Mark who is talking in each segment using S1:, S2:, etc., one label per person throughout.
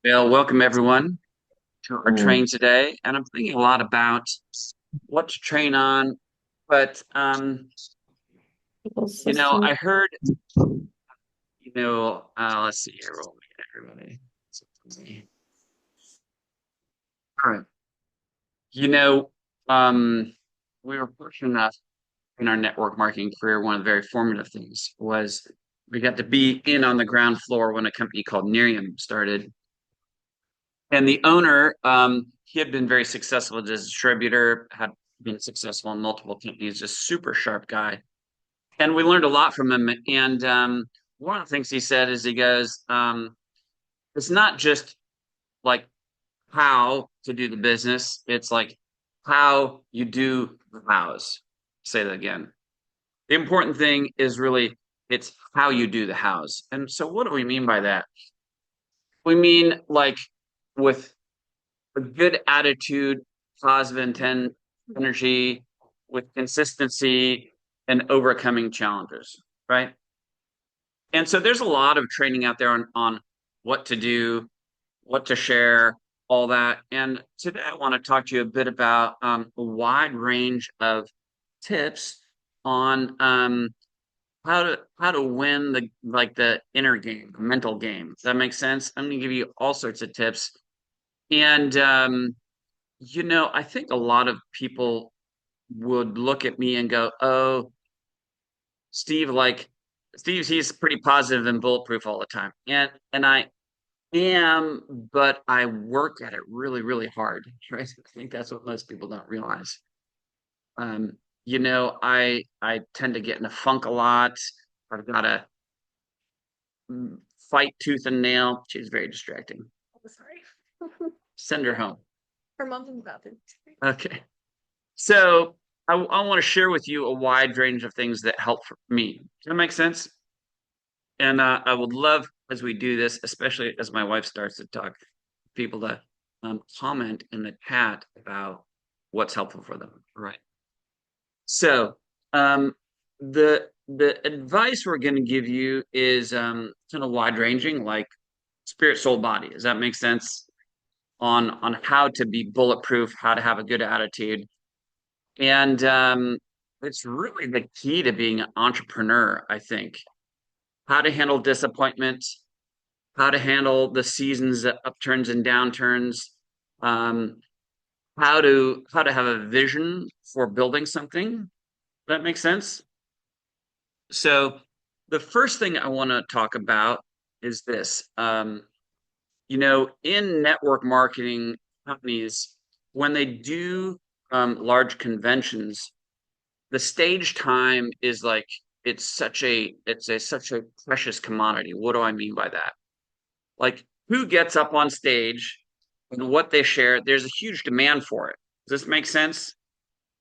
S1: Well, welcome everyone to our train today. And I'm thinking a lot about what to train on. But
S2: System.
S1: I heard, let's see here, real quick, everybody. All right. You know, um, we were fortunate enough in our network marketing career. One of the very formative things was we got to be in on the ground floor when a company called Nerium started. And the owner, he had been very successful as a distributor, had been successful in multiple companies, just super sharp guy. And we learned a lot from him. And one of the things he said is he goes, it's not just like how to do the business, it's like how you do the hows. Say that again. The important thing is really it's how you do the hows. And so what do we mean by that? We mean like with a good attitude, positive intent, energy, with consistency and overcoming challenges, right? And so there's a lot of training out there on what to do, what to share, all that. And today I want to talk to you a bit about a wide range of tips on how to win the inner game, the mental game. Does that make sense? I'm going to give you all sorts of tips. And I think a lot of people would look at me and go, "Oh, Steve, he's pretty positive and bulletproof all the time." And I am, but I work at it really, really hard, right? I think that's what most people don't realize. I tend to get in a funk a lot. I've got to fight tooth and nail. She's very distracting.
S2: Oh, sorry.
S1: Send her home.
S2: Her mom's in the bathroom.
S1: Okay. So I want to share with you a wide range of things that help for me. Does that make sense? And I would love as we do this, especially as my wife starts to talk, people to comment in the chat about what's helpful for them. Right. So um, the advice we're going to give you is kind of wide ranging, like spirit, soul, body. Does that make sense? On how to be bulletproof, how to have a good attitude, and it's really the key to being an entrepreneur, I think. How to handle disappointment, how to handle the seasons, the upturns and downturns, um, how to have a vision for building something. That makes sense. So the first thing I want to talk about is this. In network marketing companies, when they do large conventions, the stage time is like it's such a precious commodity. What do I mean by that? Like who gets up on stage and what they share, there's a huge demand for it. Does this make sense?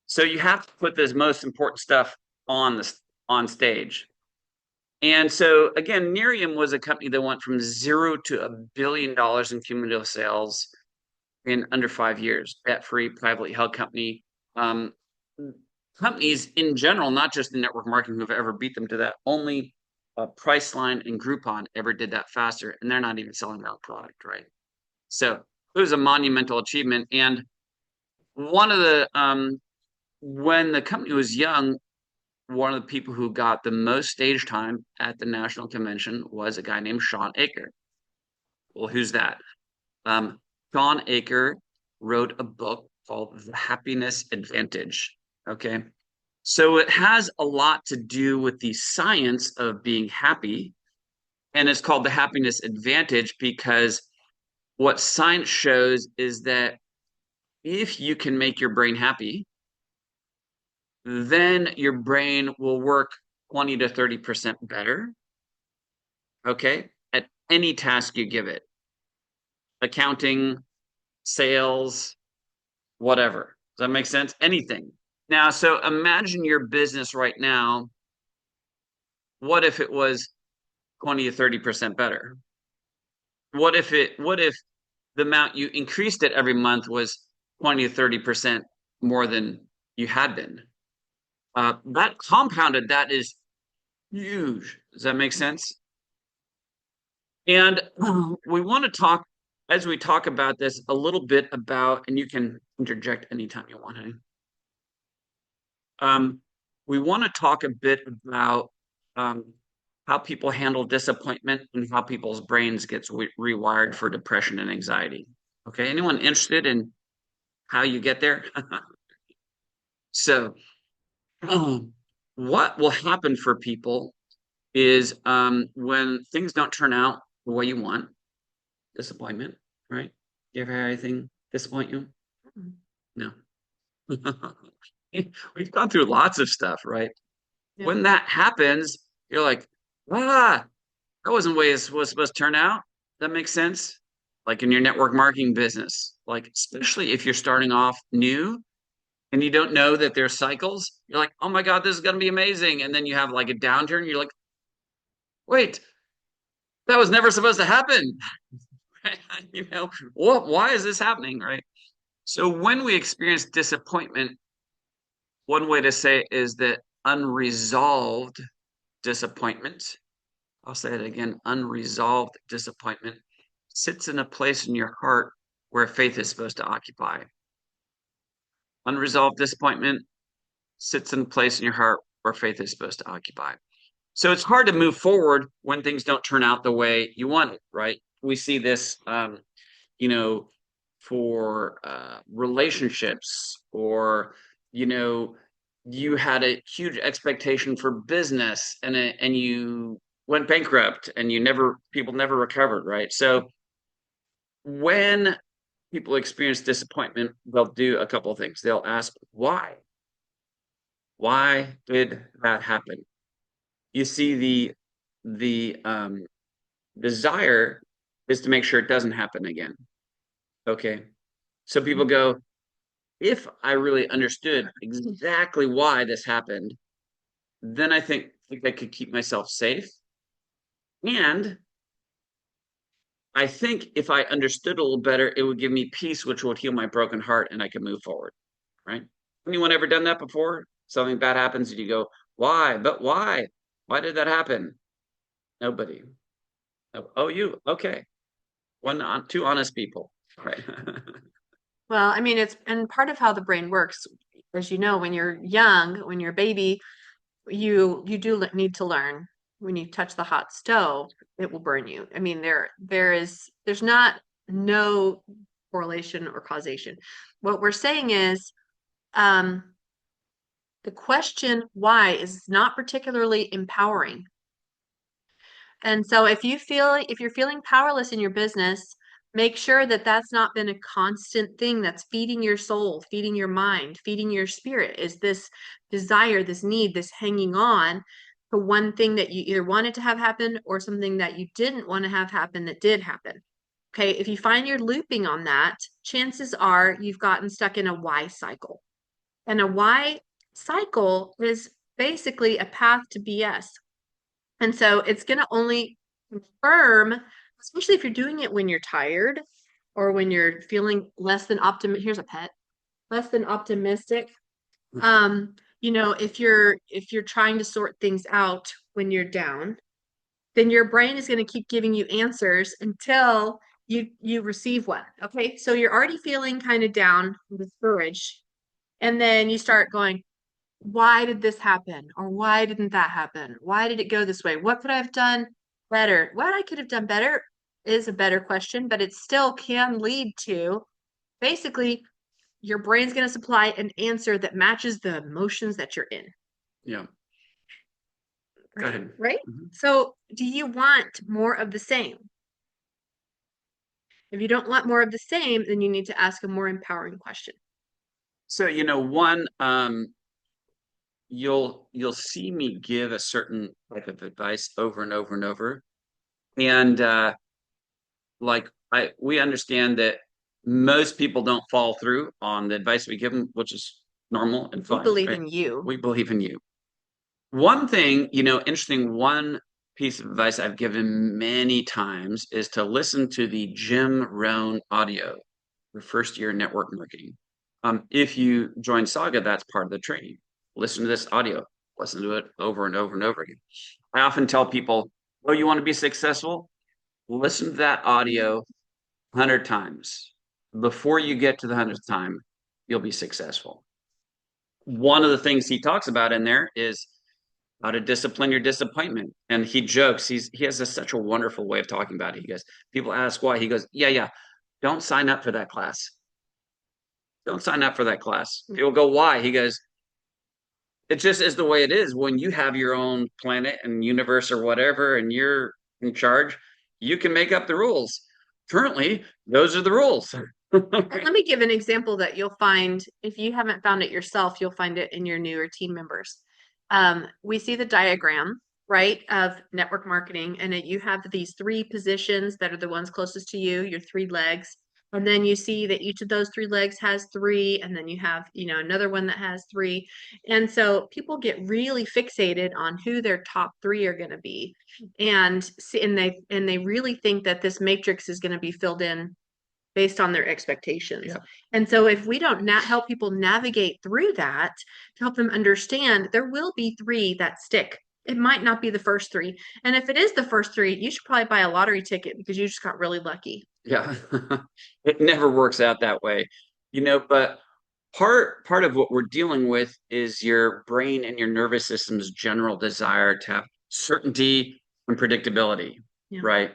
S1: So you have to put this most important stuff on stage. And so again, Nerium was a company that went from zero to $1 billion in cumulative sales in under 5 years. Debt-free, privately held company. Um, Companies in general, not just in network marketing, who've ever beat them to that. Only Priceline and Groupon ever did that faster, and they're not even selling their own product, right? So it was a monumental achievement. And one of the when the company was young, one of the people who got the most stage time at the national convention was a guy named Sean Aker. Well, who's that? Um, Sean Aker wrote a book called The Happiness Advantage. Okay. So it has a lot to do with the science of being happy. And it's called the happiness advantage because what science shows is that if you can make your brain happy, then your brain will work 20 to 30% better, okay, at any task you give it, accounting, sales, whatever. Does that make sense? Anything. Now, so imagine your business right now. What if it was 20 to 30% better? What if the amount you increased it every month was 20 to 30% more than you had been? That compounded, that is huge. Does that make sense? And we want to talk as we talk about this, a little bit about, and you can interject anytime you want, honey. Um, we want to talk a bit about how people handle disappointment and how people's brains gets rewired for depression and anxiety. Okay, anyone interested in how you get there? So, um, what will happen for people is when things don't turn out the way you want, disappointment, right? You ever had anything disappoint you? No. We've gone through lots of stuff, right?
S2: Yeah.
S1: When that happens, you're like, ah, that wasn't the way it was supposed to turn out. That makes sense. Like in your network marketing business, like especially if you're starting off new and you don't know that there's cycles, you're like, oh my God, this is going to be amazing. And then you have like a downturn. You're like, wait, that was never supposed to happen. You know, what, why is this happening? Right. So when we experience disappointment, one way to say it is that unresolved disappointment, I'll say it again, unresolved disappointment sits in a place in your heart where faith is supposed to occupy. Unresolved disappointment sits in a place in your heart where faith is supposed to occupy. So it's hard to move forward when things don't turn out the way you want it, right? We see this, you know, for relationships, or, you know, you had a huge expectation for business and you went bankrupt and people never recovered, right? So when people experience disappointment, they'll do a couple of things. They'll ask, why? Why did that happen? You see, the desire is to make sure it doesn't happen again. Okay. So people go, if I really understood exactly why this happened, then I think I could keep myself safe. And I think if I understood a little better, it would give me peace, which would heal my broken heart and I could move forward. Right? Anyone ever done that before? Something bad happens and you go, why? But why? Why did that happen? Nobody. Oh, you. Okay. Two honest people. Right.
S2: Well, I mean, it's and part of how the brain works, as you know, when you're young, when you're a baby, you do need to learn. When you touch the hot stove, it will burn you. I mean, there's not no correlation or causation. What we're saying is, um, the question why is not particularly empowering. And so if you're feeling powerless in your business, make sure that that's not been a constant thing that's feeding your soul, feeding your mind, feeding your spirit, is this desire, this need, this hanging on for one thing that you either wanted to have happen or something that you didn't want to have happen that did happen. Okay, if you find you're looping on that, chances are you've gotten stuck in a why cycle. And a why cycle is basically a path to BS. And so it's going to only confirm, especially if you're doing it when you're tired or when you're feeling less than optimistic. Here's a pet, less than optimistic. If you're trying to sort things out when you're down, then your brain is going to keep giving you answers until you receive one. Okay, so you're already feeling kind of down, discouraged, and then you start going, why did this happen? Or why didn't that happen? Why did it go this way? What could I have done better? What I could have done better is a better question, but it still can lead to basically your brain's going to supply an answer that matches the emotions that you're in.
S1: Yeah. Go
S2: Right?
S1: ahead.
S2: Right?
S1: Mhm.
S2: So, do you want more of the same? If you don't want more of the same, then you need to ask a more empowering question.
S1: So, one, you'll see me give a certain type of advice over and over and over. And like we understand that most people don't follow through on the advice we give them, which is normal and
S2: We
S1: fine,
S2: believe
S1: right?
S2: in you.
S1: We believe in you. One thing, interesting, one piece of advice I've given many times is to listen to the Jim Rohn audio, the first year network marketing. If you join Saga, that's part of the training. Listen to this audio, listen to it over and over and over again. I often tell people, oh, you want to be successful? Listen to that audio 100 times. Before you get to the 100th time, you'll be successful. One of the things he talks about in there is how to discipline your disappointment. And he jokes, he has such a wonderful way of talking about it. He goes, people ask why. He goes, yeah, don't sign up for that class. Don't sign up for that class. People go, why? He goes, it just is the way it is. When you have your own planet and universe or whatever, and you're in charge, you can make up the rules. Currently, those are the rules.
S2: Let me give an example that you'll find, if you haven't found it yourself, you'll find it in your newer team members. We see the diagram, right, of network marketing, and you have these three positions that are the ones closest to you, your three legs. And then you see that each of those three legs has three, and then you have, another one that has three. And so people get really fixated on who their top three are going to be. And they really think that this matrix is going to be filled in based on their expectations.
S1: Yeah.
S2: And so if we don't help people navigate through that, to help them understand there will be three that stick. It might not be the first three. And if it is the first three, you should probably buy a lottery ticket because you just got really lucky.
S1: Yeah. It never works out that way. But part of what we're dealing with is your brain and your nervous system's general desire to have certainty and predictability,
S2: Yeah.
S1: right?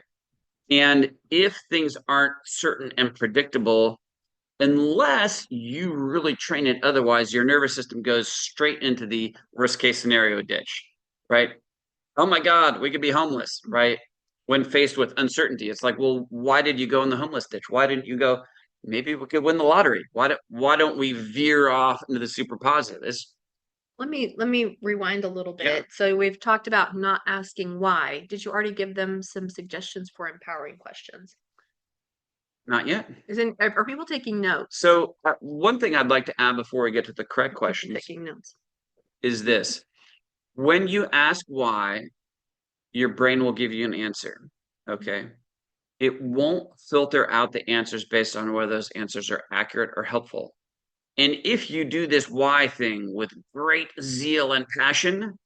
S1: And if things aren't certain and predictable, unless you really train it otherwise, your nervous system goes straight into the worst case scenario ditch, right? Oh my God, we could be homeless, right? When faced with uncertainty, it's like, well, why did you go in the homeless ditch? Why didn't you go, maybe we could win the lottery? Why don't we veer off into the super positive?
S2: Let me rewind a little bit.
S1: Yeah.
S2: So we've talked about not asking why. Did you already give them some suggestions for empowering questions?
S1: Not yet.
S2: Are people taking notes?
S1: So one thing I'd like to add before we get to the correct questions
S2: Taking notes.
S1: is this. When you ask why, your brain will give you an answer. Okay. It won't filter out the answers based on whether those answers are accurate or helpful. And if you do this why thing with great zeal and passion,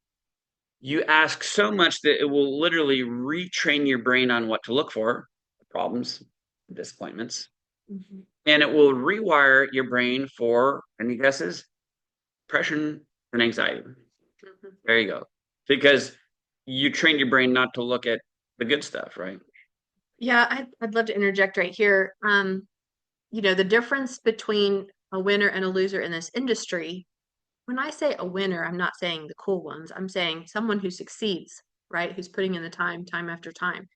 S1: you ask so much that it will literally retrain your brain on what to look for, problems, disappointments, and it will rewire your brain for, any guesses? Depression and anxiety. There you go. Because you trained your brain not to look at the good stuff, right?
S2: Yeah, I'd love to interject right here. The difference between a winner and a loser in this industry, when I say a winner, I'm not saying the cool ones. I'm saying someone who succeeds, right? Who's putting in the time after time.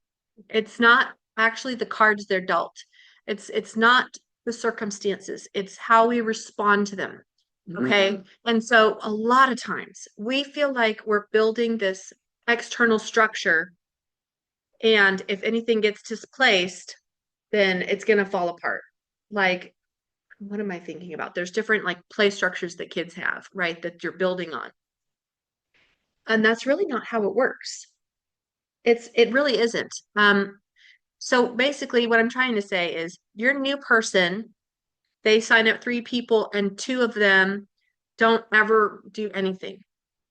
S2: It's not actually the cards they're dealt. It's not the circumstances. It's how we respond to them. Okay. And so a lot of times we feel like we're building this external structure, and if anything gets displaced, then it's going to fall apart. Like, what am I thinking about? There's different like play structures that kids have, right? That you're building on. And that's really not how it works. It really isn't. So basically what I'm trying to say is your new person, they sign up three people and two of them don't ever do anything.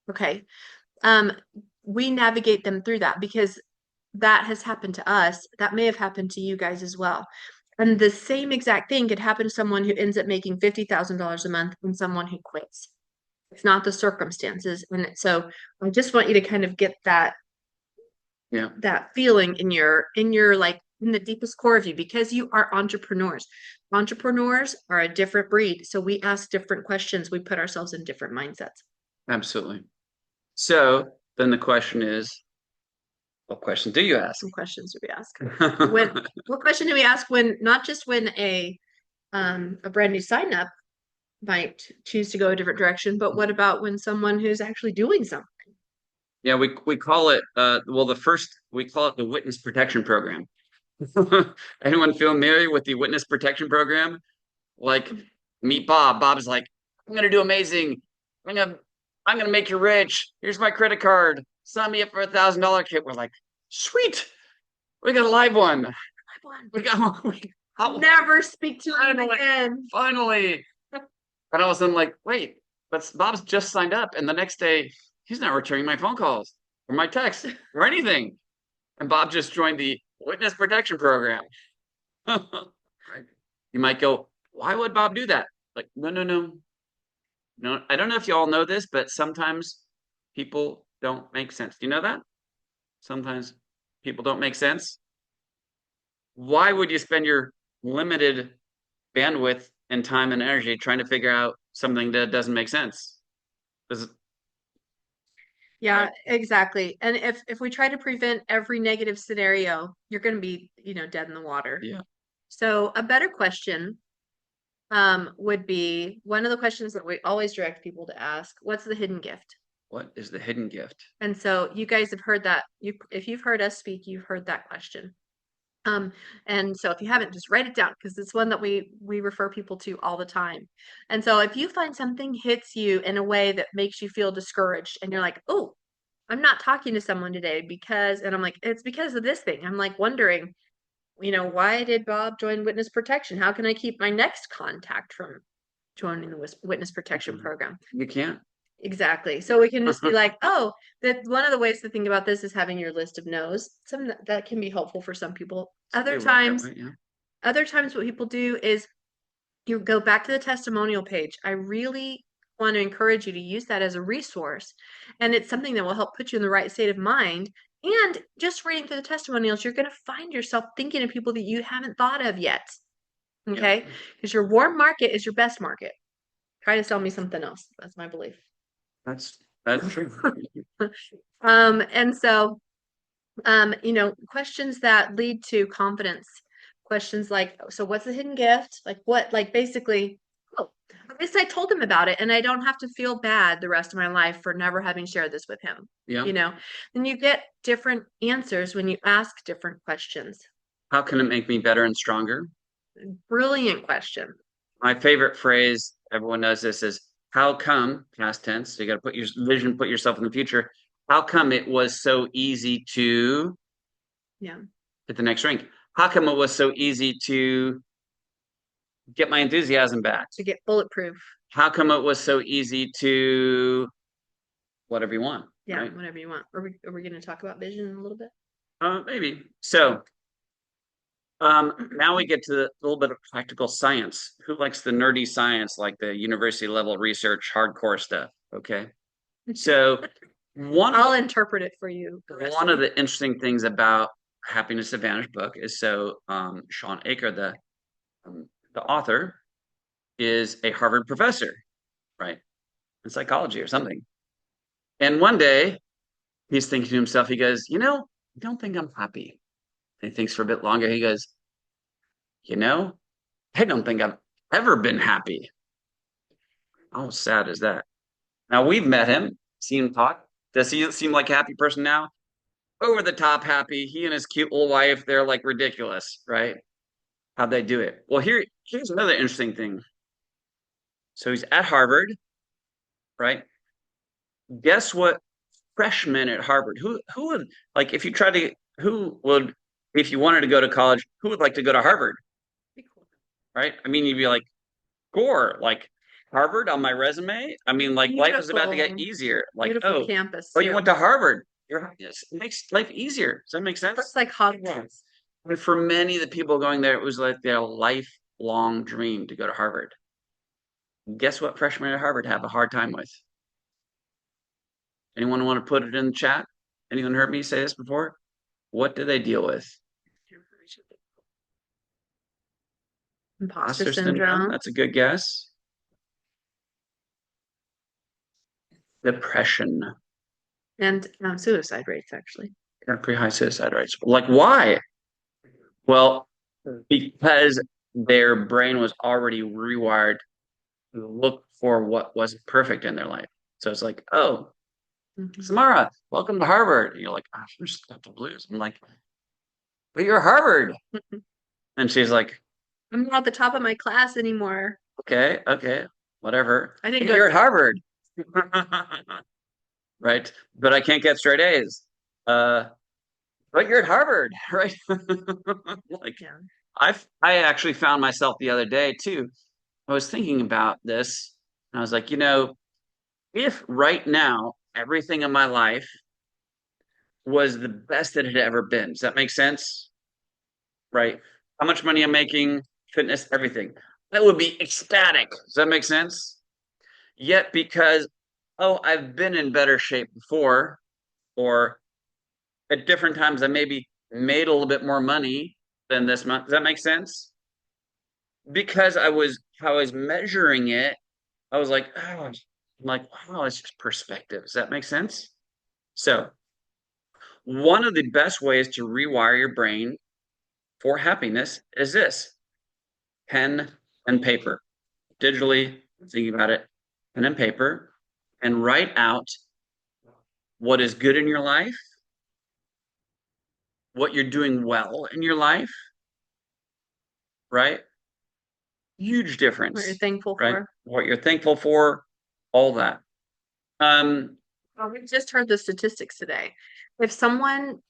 S2: Okay. We navigate them through that because that has happened to us. That may have happened to you guys as well. And the same exact thing could happen to someone who ends up making $50,000 a month and someone who quits. It's not the circumstances. And so I just want you to kind of get that feeling in your like in the deepest core of you, because you are entrepreneurs. Entrepreneurs are a different breed. So we ask different questions. We put ourselves in different mindsets.
S1: Absolutely. So then the question is, what question do you ask?
S2: Some questions do we ask? What question do we ask when, not just when a brand new sign up might choose to go a different direction, but what about when someone who's actually doing something?
S1: Yeah, we call it we call it the witness protection program. Anyone familiar with the witness protection program? Like, meet Bob. Bob's like, I'm gonna do amazing. I'm gonna make you rich. Here's my credit card. Sign me up for $1,000 kit. We're like, sweet. We got a live one. We got one.
S2: I'll never speak to him again.
S1: Finally. And all of a sudden, like, wait, but Bob's just signed up, and the next day he's not returning my phone calls or my texts or anything. And Bob just joined the witness protection program. right? You might go, why would Bob do that? Like, no, no, no, no. I don't know if you all know this, but sometimes people don't make sense. Do you know that? Sometimes people don't make sense. Why would you spend your limited bandwidth and time and energy trying to figure out something that doesn't make sense? Does,
S2: Yeah,
S1: right?
S2: exactly. And if we try to prevent every negative scenario, you're going to be, dead in the water.
S1: Yeah.
S2: So a better question would be one of the questions that we always direct people to ask, what's the hidden gift?
S1: What is the hidden gift?
S2: And so you guys have heard that. If you've heard us speak, you've heard that question. Um, and so if you haven't, just write it down because it's one that we refer people to all the time. And so if you find something hits you in a way that makes you feel discouraged and you're like, oh, I'm not talking to someone today because, and I'm like, it's because of this thing. I'm like wondering, why did Bob join witness protection? How can I keep my next contact from joining the witness protection program?
S1: You can't.
S2: Exactly. So we can just be like, oh, that one of the ways to think about this is having your list of no's. Some that can be helpful for some people.
S1: They work that way, yeah.
S2: Other times what people do is you go back to the testimonial page. I really want to encourage you to use that as a resource. And it's something that will help put you in the right state of mind. And just reading through the testimonials, you're going to find yourself thinking of people that you haven't thought of yet. Okay. Because your warm market is your best market. Try to sell me something else. That's my belief.
S1: That's true.
S2: And so, questions that lead to confidence, questions like, so what's the hidden gift? Like what, like basically, oh, at least I told him about it and I don't have to feel bad the rest of my life for never having shared this with him.
S1: Yeah.
S2: Then you get different answers when you ask different questions.
S1: How can it make me better and stronger?
S2: Brilliant question.
S1: My favorite phrase, everyone knows this, is how come, past tense, so you got to put your vision, put yourself in the future. How come it was so easy to
S2: Yeah.
S1: hit the next drink? How come it was so easy to get my enthusiasm back?
S2: To get bulletproof.
S1: How come it was so easy to whatever you want?
S2: Yeah,
S1: right?
S2: whatever you want. Are we going to talk about vision in a little bit?
S1: Maybe. So now we get to a little bit of practical science. Who likes the nerdy science, like the university level research, hardcore stuff? Okay. So
S2: I'll interpret it for you.
S1: one of the interesting things about Happiness Advantage book is Sean Aker, the author, is a Harvard professor, right, in psychology or something. And one day he's thinking to himself, he goes, I don't think I'm happy. And he thinks for a bit longer. He goes, you know, I don't think I've ever been happy. How sad is that? Now we've met him, seen him talk. Does he seem like a happy person now? Over the top happy. He and his cute little wife, they're like ridiculous, right? How'd they do it? Well, here's another interesting thing. So he's at Harvard, right? Guess what? Freshman at Harvard. Who would like if you try to who would if you wanted to go to college, who would like to go to Harvard? Right? I mean, you'd be like, Gore, like Harvard on my resume. I mean, like life is about to get easier. Like,
S2: beautiful campus.
S1: you went to Harvard. It makes life easier. Does that make sense?
S2: Looks like Hogwarts.
S1: And for many of the people going there, it was like their lifelong dream to go to Harvard. Guess what freshmen at Harvard have a hard time with? Anyone want to put it in the chat? Anyone heard me say this before? What do they deal with?
S2: Imposter syndrome.
S1: That's a good guess. Depression.
S2: And suicide rates, actually.
S1: Got pretty high suicide rates. Like, why? Well, because their brain was already rewired to look for what wasn't perfect in their life. So it's like, oh, Samara, welcome to Harvard. And you're like, I just got the blues. I'm like, but you're Harvard. And she's like,
S2: I'm not at the top of my class anymore.
S1: Okay, whatever.
S2: I think
S1: you're at Harvard. Right? But I can't get straight A's. But you're at Harvard, right? Like,
S2: yeah.
S1: I actually found myself the other day too. I was thinking about this, and I was like, if right now everything in my life was the best that it had ever been, does that make sense? Right? How much money I'm making, fitness, everything. I would be ecstatic. Does that make sense? Yet because, oh, I've been in better shape before, or at different times I maybe made a little bit more money than this month. Does that make sense? Because I was measuring it, I was like, oh, I'm like, wow, it's just perspective. Does that make sense? So one of the best ways to rewire your brain for happiness is this: pen and paper, digitally thinking about it, pen and paper, and write out what is good in your life, what you're doing well in your life, right? Huge
S2: What you're
S1: difference,
S2: thankful
S1: right?
S2: for.
S1: What you're thankful for, all that. Um,
S2: Well, we just heard the statistics today. If someone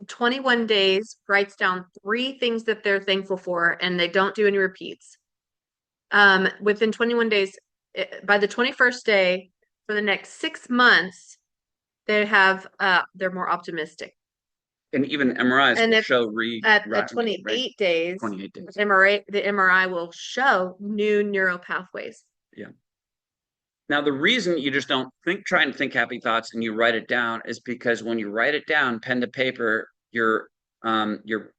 S2: 21 days writes down three things that they're thankful for and they don't do any repeats, within 21 days, by the 21st day for the next 6 months, they're more optimistic.
S1: and even MRIs
S2: And
S1: will
S2: if
S1: show
S2: at
S1: right?
S2: 28 days,
S1: 28 days.
S2: The MRI will show new neural pathways.
S1: Yeah. Now, the reason you just don't try and think happy thoughts and you write it down is because when you write it down, pen to paper, your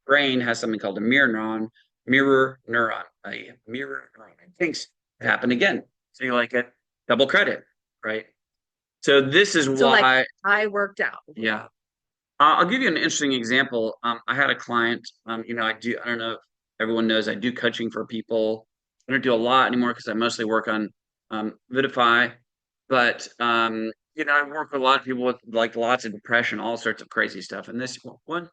S1: brain has something called a mirror neuron, a mirror neuron. It thinks it happened again. So you like it, double credit, right? So this is
S2: So like
S1: why,
S2: I worked out.
S1: yeah. I'll give you an interesting example. I had a client, I don't know if everyone knows I do coaching for people. I don't do a lot anymore because I mostly work on Vidafy, but I work with a lot of people with like lots of depression, all sorts of crazy stuff. And this one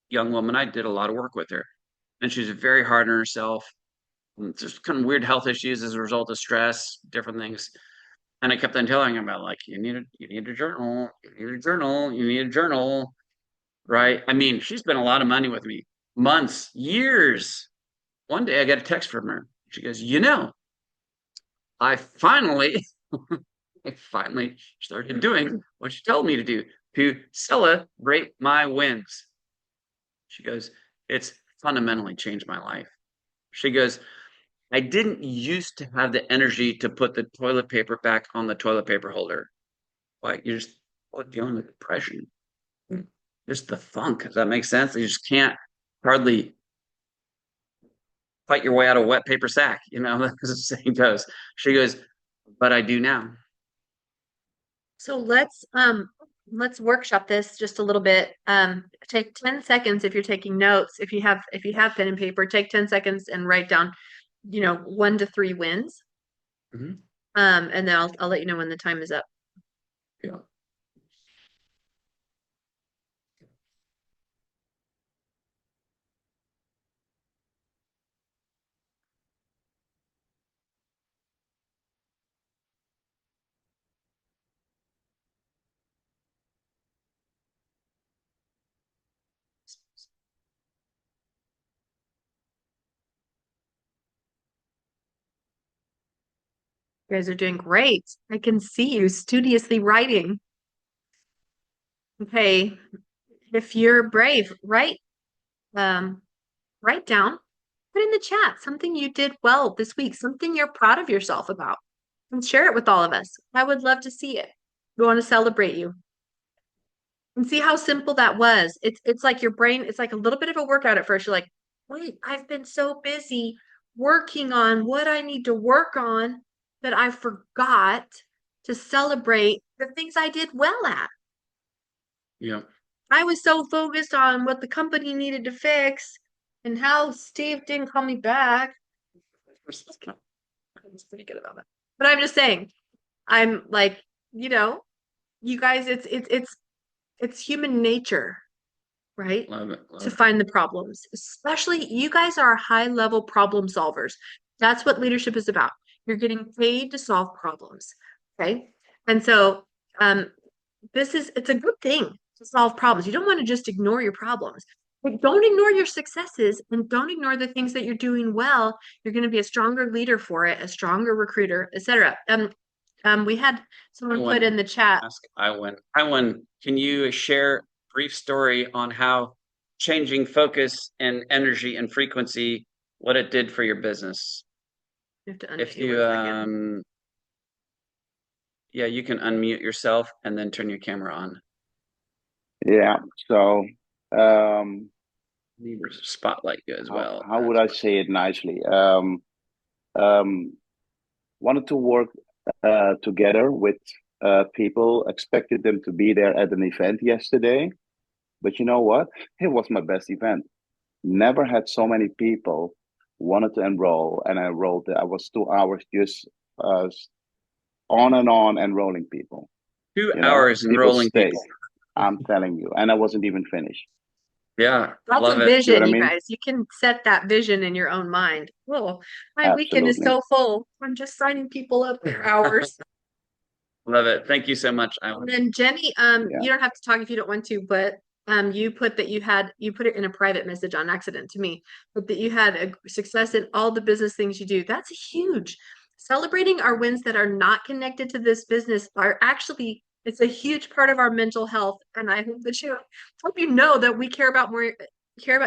S1: young woman, I did a lot of work with her, and she's very hard on herself, just kind of weird health issues as a result of stress, different things. And I kept on telling her about like you need a journal, you need a journal, you need a journal, right? I mean, she spent a lot of money with me, months, years. One day I got a text from her. She goes, I finally, I finally started doing what she told me to do to celebrate my wins. She goes, it's fundamentally changed my life. She goes, I didn't used to have the energy to put the toilet paper back on the toilet paper holder. Like you're just dealing with depression. Just the funk. Does that make sense? You just can't hardly fight your way out of a wet paper sack, as the saying goes. She goes, but I do now.
S2: So let's workshop this just a little bit. Take 10 seconds if you're taking notes. If you have pen and paper, take 10 seconds and write down, 1 to 3 wins.
S1: Mm-hmm.
S2: And then I'll let you know when the time is up.
S1: Yeah.
S2: You guys are doing great. I can see you studiously writing. Okay, if you're brave, um, write down, put in the chat something you did well this week, something you're proud of yourself about, and share it with all of us. I would love to see it. We want to celebrate you. And see how simple that was. It's like your brain, it's like a little bit of a workout at first. You're like, wait, I've been so busy working on what I need to work on that I forgot to celebrate the things I did well at.
S1: Yeah.
S2: I was so focused on what the company needed to fix and how Steve didn't call me back. I was pretty good about that. But I'm just saying, I'm like, you know, you guys, it's human nature, right?
S1: Love it.
S2: To
S1: Love it.
S2: find the problems. Especially you guys are high level problem solvers. That's what leadership is about. You're getting paid to solve problems. Okay. And so it's a good thing to solve problems. You don't want to just ignore your problems. But don't ignore your successes and don't ignore the things that you're doing well. You're going to be a stronger leader for it, a stronger recruiter, etc. We had someone put in the chat.
S1: Ask Iwan. Iwan, can you share a brief story on how changing focus and energy and frequency what it did for your business.
S2: You have to
S1: If
S2: unmute
S1: you,
S2: 1 second.
S1: yeah, you can unmute yourself and then turn your camera on.
S3: Yeah. So, um,
S1: Need to spotlight you as well.
S3: how would I say it nicely? Um, Wanted to work together with people, expected them to be there at an event yesterday. But you know what? It was my best event. Never had so many people wanted to enroll, and I enrolled. I was 2 hours just uh, on and on enrolling people.
S1: Two
S3: You know,
S1: hours
S3: people
S1: enrolling
S3: stayed.
S1: people.
S3: I'm telling you, and I wasn't even finished.
S1: Yeah,
S2: That's
S1: love
S2: a
S1: it.
S3: See what
S2: vision,
S3: I
S2: you
S3: mean?
S2: guys. You can set that vision in your own mind. Oh, my weekend is
S3: Absolutely.
S2: so full. I'm just signing people up for hours.
S1: Love it. Thank you so much.
S2: And then Jenny,
S3: Yeah.
S2: you don't have to talk if you don't want to, but you put that you put it in a private message on accident to me, but that you had a success in all the business things you do. That's huge. Celebrating our wins that are not connected to this business are actually it's a huge part of our mental health. And I hope that you hope you know that we care about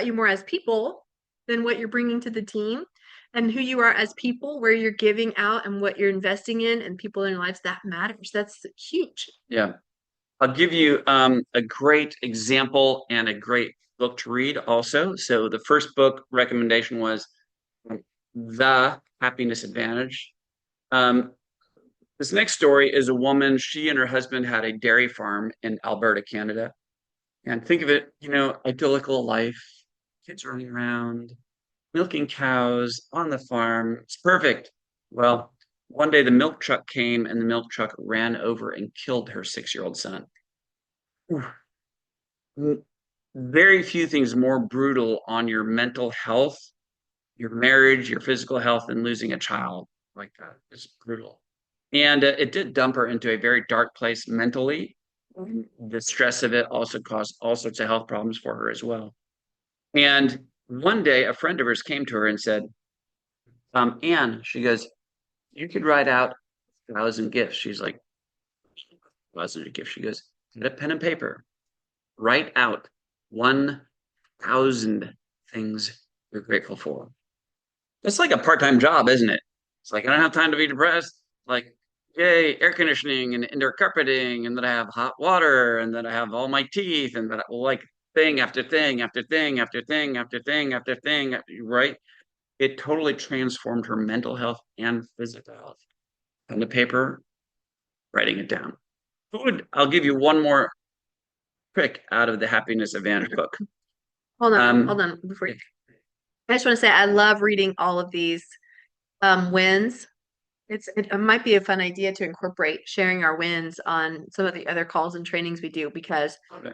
S2: you more as people than what you're bringing to the team and who you are as people, where you're giving out and what you're investing in and people in your lives that matters. That's huge.
S1: Yeah. I'll give you a great example and a great book to read also. So the first book recommendation was The Happiness Advantage. Um, this next story is a woman, she and her husband had a dairy farm in Alberta, Canada. And think of it, idyllical life, kids running around, milking cows on the farm. It's perfect. Well, one day the milk truck came and the milk truck ran over and killed her 6-year-old son. Very few things more brutal on your mental health, your marriage, your physical health than losing a child like that. It's brutal. And it did dump her into a very dark place mentally. The stress of it also caused all sorts of health problems for her as well. And one day, a friend of hers came to her and said, Anne, she goes, you could write out 1,000 gifts. She's like, 1,000 gifts. She goes, get a pen and paper, write out 1,000 things you're grateful for. It's like a part-time job, isn't it? It's like I don't have time to be depressed. Like, yay, air conditioning and indoor carpeting, and then I have hot water, and then I have all my teeth, and then I, like thing after thing after thing after thing after thing after thing, right? It totally transformed her mental health and physical health. On the paper, writing it down. I'll give you one more trick out of the Happiness Advantage book.
S2: Hold on before you. I just want to say I love reading all of these wins. It might be a fun idea to incorporate sharing our wins on some of the other calls and trainings we do because
S1: Okay.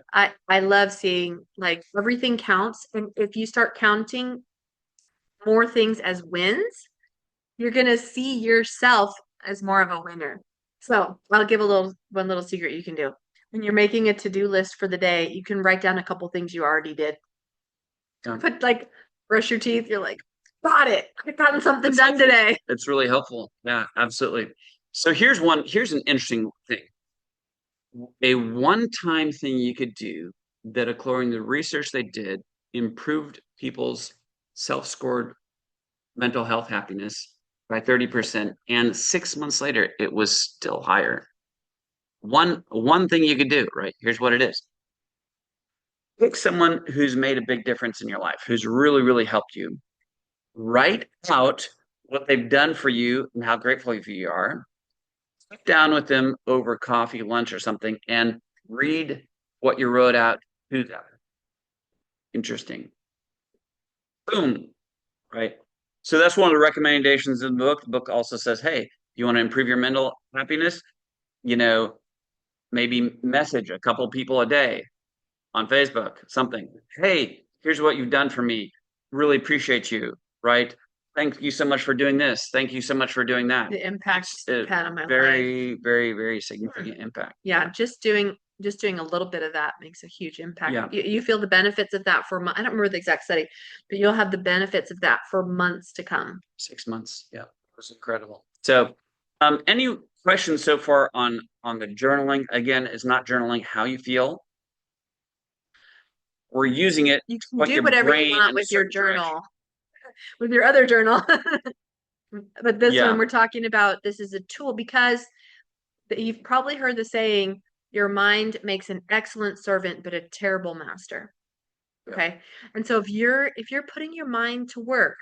S2: I love seeing like everything counts. And if you start counting more things as wins, you're gonna see yourself as more of a winner. So I'll give one little secret you can do. When you're making a to-do list for the day, you can write down a couple things you already did.
S1: Yeah.
S2: But like brush your teeth, you're like, got it. I gotten something
S1: It's
S2: done
S1: helpful.
S2: today.
S1: It's really helpful. Yeah, absolutely. So here's an interesting thing. A one-time thing you could do that, according to the research they did, improved people's self-scored mental health happiness by 30%. And 6 months later, it was still higher. One thing you could do, right? Here's what it is. Pick someone who's made a big difference in your life, who's really, really helped you. Write out what they've done for you and how grateful you are. Sit down with them over coffee, lunch, or something, and read what you wrote out to them. Interesting. Boom. Right. So that's one of the recommendations in the book. The book also says, hey, you want to improve your mental happiness? You know, maybe message a couple people a day on Facebook, something. Hey, here's what you've done for me. Really appreciate you. Right. Thank you so much for doing this. Thank you so much for doing that.
S2: The impact it's had on my life.
S1: Very, very, very significant impact.
S2: Yeah, just doing a little bit of that makes a huge impact.
S1: Yeah.
S2: You feel the benefits of that for I don't remember the exact study, but you'll have the benefits of that for months to come.
S1: 6 months. Yeah, it was incredible. So, any questions so far on the journaling? Again, it's not journaling how you feel. We're using it
S2: You
S1: to
S2: can
S1: put
S2: do
S1: your
S2: whatever you
S1: brain
S2: want
S1: in a
S2: with your
S1: certain direction.
S2: journal. with your other journal. But this
S1: Yeah.
S2: one we're talking about, this is a tool because you've probably heard the saying, your mind makes an excellent servant, but a terrible master. Okay. And so if you're putting your mind to work,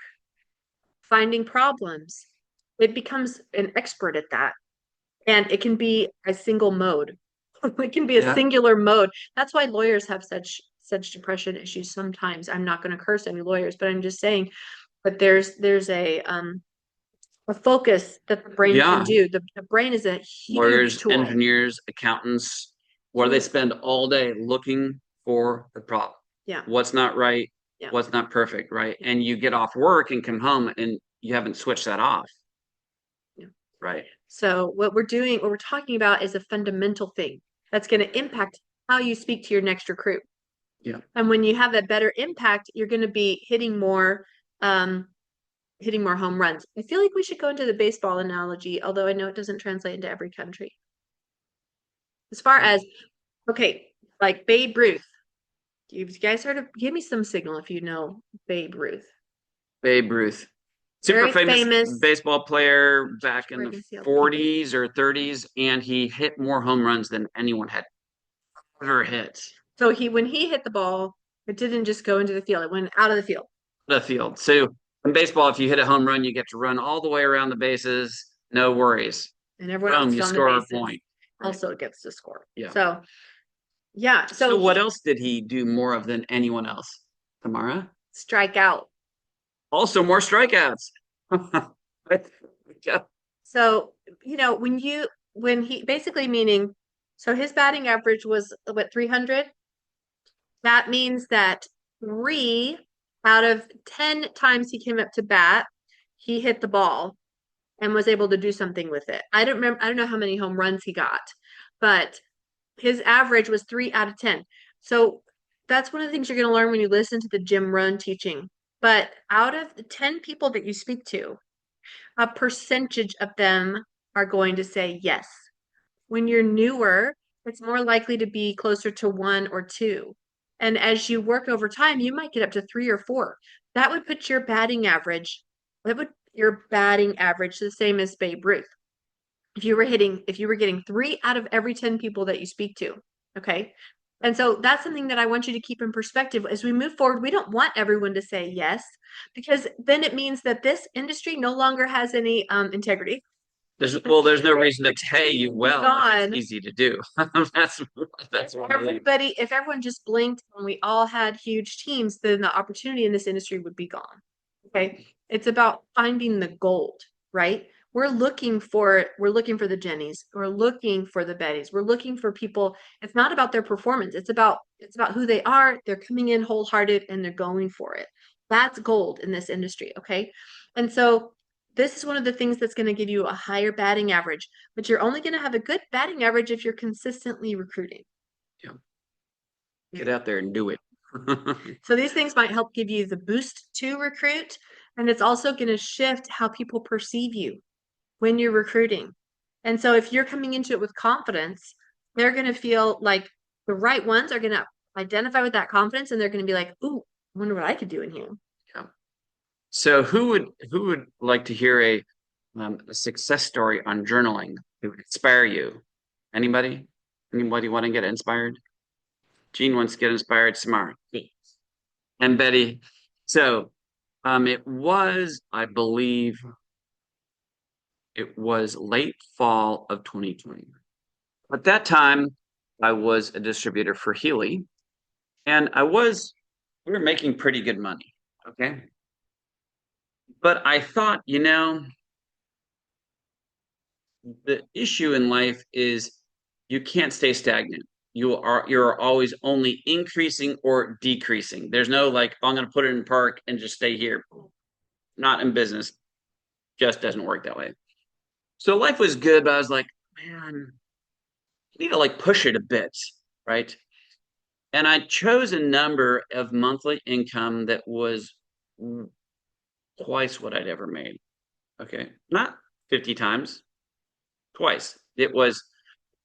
S2: finding problems, it becomes an expert at that. And it can be a single mode. It can be a
S1: Yeah.
S2: singular mode. That's why lawyers have such depression issues sometimes. I'm not going to curse any lawyers, but I'm just saying, but there's a focus that the brain can
S1: Yeah.
S2: do. The brain is a huge
S1: Lawyers,
S2: tool.
S1: engineers, accountants, where they spend all day looking for the problem.
S2: Yeah.
S1: What's not right,
S2: Yeah.
S1: what's not perfect, right? And you get off work and come home and you haven't switched that off.
S2: Yeah.
S1: Right.
S2: So what we're talking about is a fundamental thing that's going to impact how you speak to your next recruit.
S1: Yeah.
S2: And when you have that better impact, you're going to be hitting more home runs. I feel like we should go into the baseball analogy, although I know it doesn't translate into every country. As far as, okay, like Babe Ruth. You guys heard of, give me some signal if you know Babe Ruth.
S1: Babe Ruth. Super
S2: Very
S1: famous
S2: famous.
S1: baseball player back in
S2: Where I
S1: the
S2: can see all the people.
S1: 40s or 30s, and he hit more home runs than anyone had ever hit.
S2: So when he hit the ball, it didn't just go into the field, it went out of the field.
S1: The field. So in baseball, if you hit a home run, you get to run all the way around the bases, no worries.
S2: And everyone
S1: Boom,
S2: else
S1: you
S2: on the
S1: score a
S2: bases
S1: point. Right.
S2: also gets to score.
S1: Yeah.
S2: So yeah.
S1: So what else did he do more of than anyone else? Tamara?
S2: Strike out.
S1: Also more strikeouts. Yeah.
S2: So, when he basically meaning, so his batting average was what, 300? That means that 3 out of 10 times he came up to bat, he hit the ball and was able to do something with it. I don't know how many home runs he got, but his average was 3 out of 10. So that's one of the things you're going to learn when you listen to the Jim Rohn teaching. But out of the 10 people that you speak to, a percentage of them are going to say yes. When you're newer, it's more likely to be closer to 1 or 2. And as you work over time, you might get up to 3 or 4. That would put your batting average, the same as Babe Ruth. If you were getting 3 out of every 10 people that you speak to. Okay. And so that's something that I want you to keep in perspective as we move forward. We don't want everyone to say yes, because then it means that this industry no longer has any integrity.
S1: There's no reason to pay you well.
S2: Gone.
S1: It's easy to do. that's what
S2: If everyone just blinked and we all had huge teams, then the opportunity in this industry would be gone. Okay. It's about finding the gold, right? We're looking for the Jennies. We're looking for the Bettys. We're looking for people. It's not about their performance. It's about who they are. They're coming in wholehearted and they're going for it. That's gold in this industry. Okay. And so this is one of the things that's going to give you a higher batting average, but you're only going to have a good batting average if you're consistently recruiting.
S1: Yeah. Get out there and do it.
S2: So these things might help give you the boost to recruit, and it's also going to shift how people perceive you when you're recruiting. And so if you're coming into it with confidence, they're going to feel like the right ones are going to identify with that confidence, and they're going to be like, "Ooh, I wonder what I could do in here."
S1: Yeah. So who would like to hear a success story on journaling to inspire you? Anybody? Anybody want to get inspired? Jean wants to get inspired tomorrow. And Betty. So it was, I believe, it was late fall of 2020. At that time, I was a distributor for Healy, and we were making pretty good money. Okay. But I thought, the issue in life is you can't stay stagnant. You're always only increasing or decreasing. There's no like, I'm going to put it in park and just stay here. Not in business. Just doesn't work that way. So life was good, but I was like, man, I need to like push it a bit, right? And I chose a number of monthly income that was twice what I'd ever made. Okay. Not 50 times, twice. It was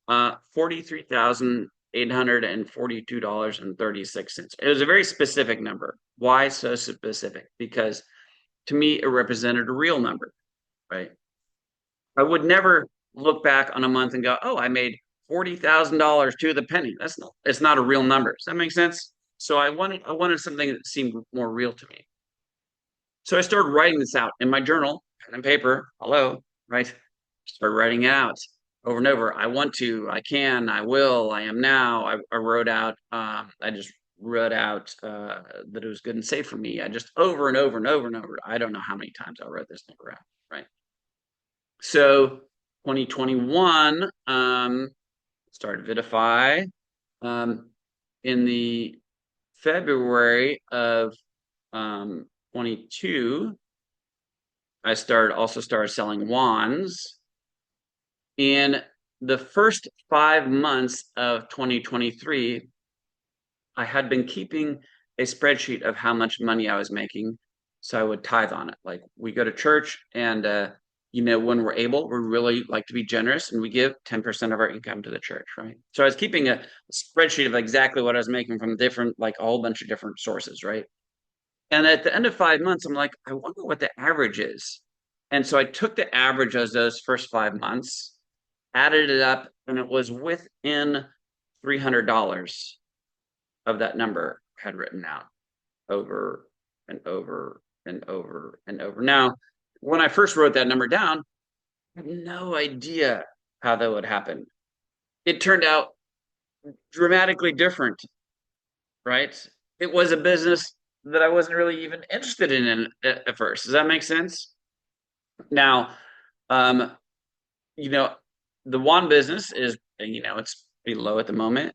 S1: $43,842.36. It was a very specific number. Why so specific? Because to me, it represented a real number, right? I would never look back on a month and go, oh, I made $40,000 to the penny. It's not a real number. Does that make sense? So I wanted something that seemed more real to me. So I started writing this out in my journal, pen and paper. Hello, right? Start writing it out over and over. I want to, I can, I will, I am now. I wrote out, I just wrote out that it was good and safe for me. I just over and over and over and over. I don't know how many times I wrote this number out, right? So 2021, started Vidafy. In the February of 22, I started selling wands. In the first 5 months of 2023, I had been keeping a spreadsheet of how much money I was making. So I would tithe on it. Like we go to church and, when we're able, we really like to be generous and we give 10% of our income to the church, right? So I was keeping a spreadsheet of exactly what I was making from different, like a whole bunch of different sources, right? And at the end of 5 months, I'm like, I wonder what the average is. And so I took the average of those first 5 months, added it up, and it was within $300 of that number I had written out over and over and over and over. Now, when I first wrote that number down, I had no idea how that would happen. It turned out dramatically different, right? It was a business that I wasn't really even interested in at first. Does that make sense? Now, um, you know, the one business is, it's pretty low at the moment.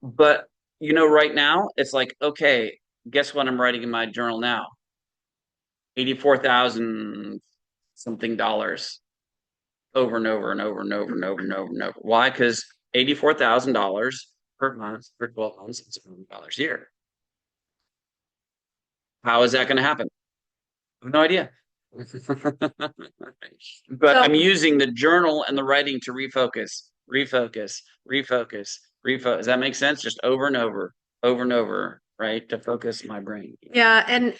S1: But, right now, it's like, okay, guess what I'm writing in my journal now? 84,000 something dollars over and over and over and over and over and over and over. Why? Because $84,000 per month for 12 months, it's $1,000 a year. How is that going to happen? I have no idea. But I'm using the journal and the writing to refocus, refocus, refocus, refocus. Does that make sense? Just over and over and over, right? To focus my brain.
S2: Yeah, and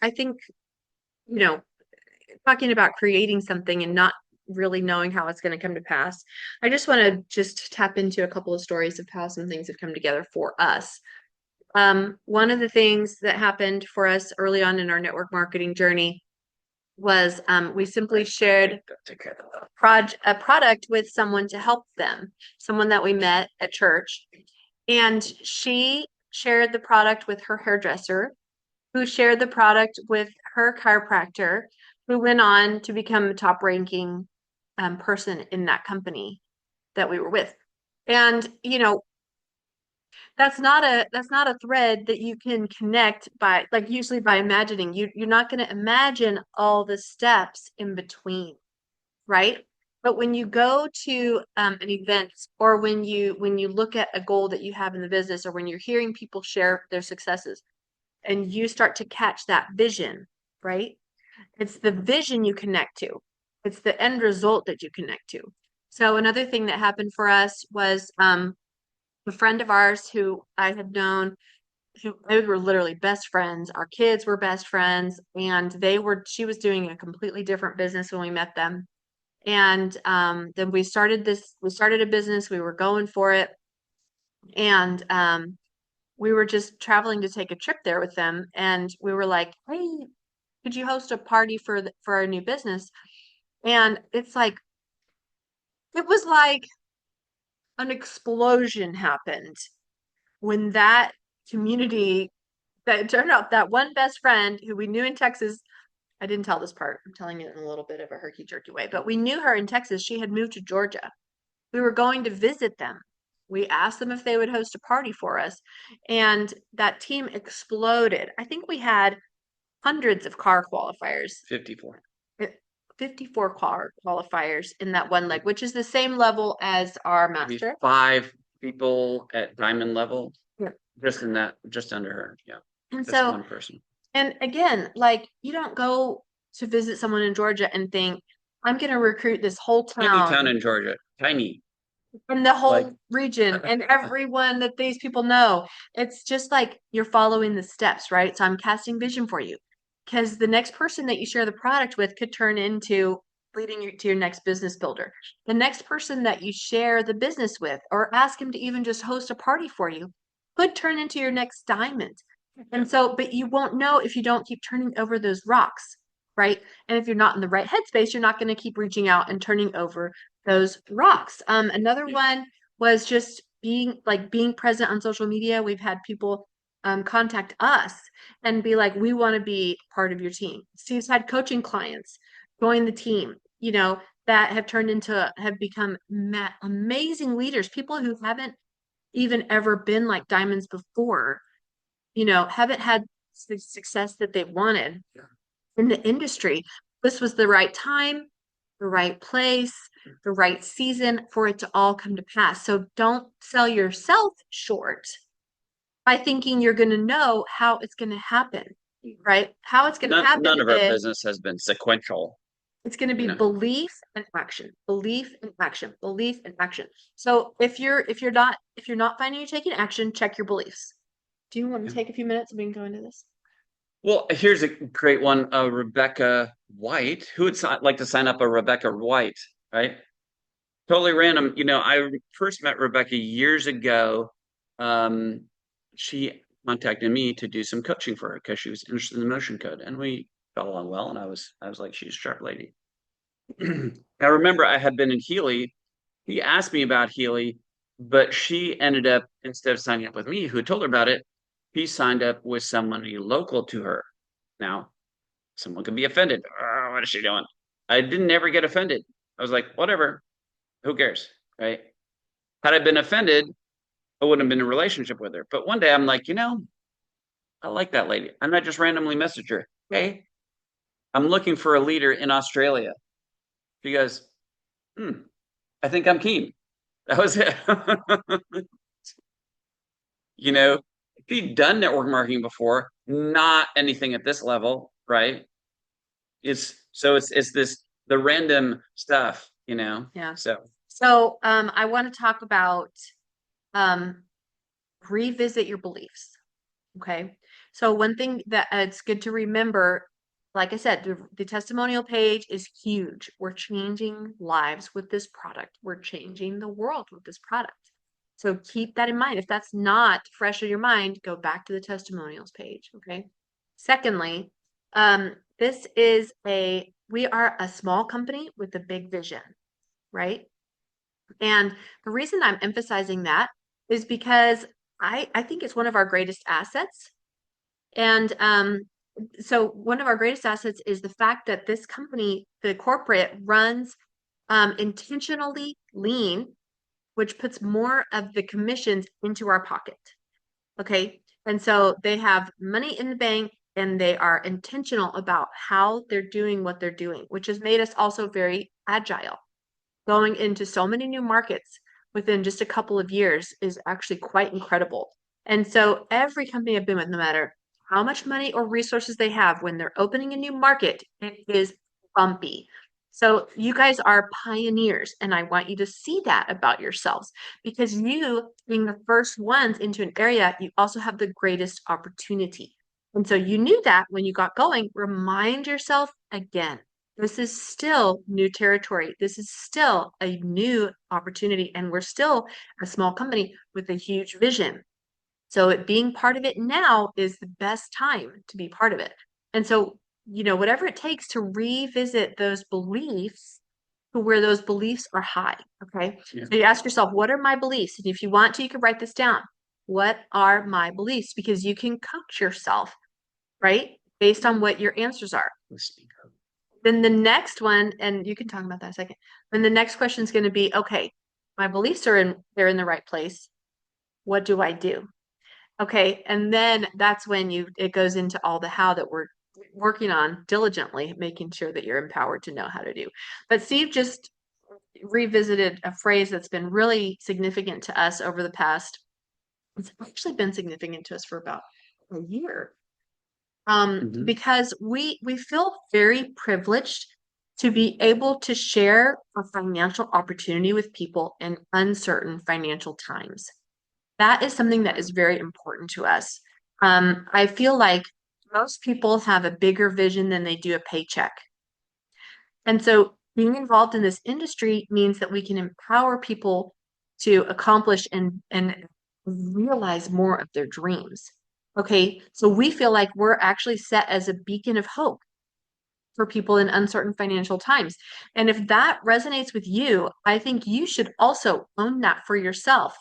S2: I think, you know, talking about creating something and not really knowing how it's going to come to pass, I just want to just tap into a couple of stories of how some things have come together for us. One of the things that happened for us early on in our network marketing journey was we simply shared a product with someone to help them, someone that we met at church. And she shared the product with her hairdresser, who shared the product with her chiropractor, who went on to become a top ranking person in that company that we were with. And, that's not a thread that you can connect by, like, usually by imagining. You're not going to imagine all the steps in between, right? But when you go to an event, or when you look at a goal that you have in the business, or when you're hearing people share their successes and you start to catch that vision, right? It's the vision you connect to. It's the end result that you connect to. So another thing that happened for us was a friend of ours who I had known, who they were literally best friends. Our kids were best friends, and she was doing a completely different business when we met them. And then we started a business, we were going for it. And we were just traveling to take a trip there with them. And we were like, hey, could you host a party for our new business? And it was like an explosion happened when that community, that it turned out that one best friend who we knew in Texas. I didn't tell this part. I'm telling it in a little bit of a herky jerky way, but we knew her in Texas. She had moved to Georgia. We were going to visit them. We asked them if they would host a party for us, and that team exploded. I think we had hundreds of car qualifiers.
S1: 54.
S2: 54 car qualifiers in that one leg, which is the same level as our master.
S1: 5 people at diamond level.
S2: Yeah.
S1: Just under her. Yeah.
S2: And
S1: That's
S2: so
S1: one person.
S2: And again, like, you don't go to visit someone in Georgia and think, I'm going to recruit this whole
S1: Tiny town
S2: town
S1: in Georgia. Tiny.
S2: and the whole
S1: Like
S2: region and everyone that these people know. It's just like you're following the steps, right? So I'm casting vision for you. because the next person that you share the product with could turn into leading you to your next business builder. The next person that you share the business with or ask him to even just host a party for you could turn into your next diamond. And so, but you won't know if you don't keep turning over those rocks, right? And if you're not in the right headspace, you're not going to keep reaching out and turning over those rocks. Another one was just being present on social media. We've had people contact us and be like, we want to be part of your team. Steve's had coaching clients join the team, that have become amazing leaders, people who haven't even ever been like diamonds before, haven't had the success that they wanted in the industry. This was the right time, the right place, the right season for it to all come to pass. So don't sell yourself short by thinking you're going to know how it's going to happen, right? How it's going to happen
S1: None of our
S2: is
S1: business has been sequential.
S2: it's going to be
S1: You know.
S2: belief and action, belief and action, belief and action. So if you're not finding you're taking action, check your beliefs. Do you want to take a few minutes and we can go into this?
S1: Well, here's a great one. Rebecca White. Who would like to sign up a Rebecca White, right? Totally random. I first met Rebecca years ago. She contacted me to do some coaching for her because she was interested in the motion code, and we got along well. And I was like, she's a sharp lady. I remember I had been in Healy. He asked me about Healy, but she ended up, instead of signing up with me, who had told her about it, he signed up with somebody local to her. Now, someone could be offended. Oh, what is she doing? I didn't ever get offended. I was like, whatever. Who cares? Right? Had I been offended, I wouldn't have been in a relationship with her. But one day I'm like, I like that lady. And I just randomly messaged her. Hey, I'm looking for a leader in Australia. She goes, I think I'm keen. That was it. If you've done network marketing before, not anything at this level, right? It's this the random stuff,
S2: Yeah.
S1: So
S2: I want to talk about revisit your beliefs. Okay. So one thing that it's good to remember, like I said, the testimonial page is huge. We're changing lives with this product. We're changing the world with this product. So keep that in mind. If that's not fresh in your mind, go back to the testimonials page. Okay. Secondly, we are a small company with a big vision, right? And the reason I'm emphasizing that is because I think it's one of our greatest assets. And so one of our greatest assets is the fact that this company, the corporate, runs intentionally lean, which puts more of the commissions into our pocket. Okay. And so they have money in the bank and they are intentional about how they're doing what they're doing, which has made us also very agile. Going into so many new markets within just a couple of years is actually quite incredible. And so every company I've been with, no matter how much money or resources they have, when they're opening a new market, it is bumpy. So you guys are pioneers, and I want you to see that about yourselves because you, being the first ones into an area, you also have the greatest opportunity. And so you knew that when you got going, remind yourself again. This is still new territory. This is still a new opportunity, and we're still a small company with a huge vision. So being part of it now is the best time to be part of it. And so, whatever it takes to revisit those beliefs to where those beliefs are high. Okay.
S1: Yeah.
S2: So you ask yourself, what are my beliefs? And if you want to, you can write this down. What are my beliefs? Because you can coach yourself, right? Based on what your answers are. Then the next one, and you can talk about that in a second. Then the next question is going to be, okay, my beliefs they're in the right place. What do I do? Okay, and then that's when it goes into all the how that we're working on diligently, making sure that you're empowered to know how to do. But Steve just revisited a phrase that's been really significant to us over the past. It's actually been significant to us for about a year. Because we feel very privileged to be able to share a financial opportunity with people in uncertain financial times. That is something that is very important to us. I feel like most people have a bigger vision than they do a paycheck. And so being involved in this industry means that we can empower people to accomplish and realize more of their dreams. Okay, so we feel like we're actually set as a beacon of hope for people in uncertain financial times. And if that resonates with you, I think you should also own that for yourself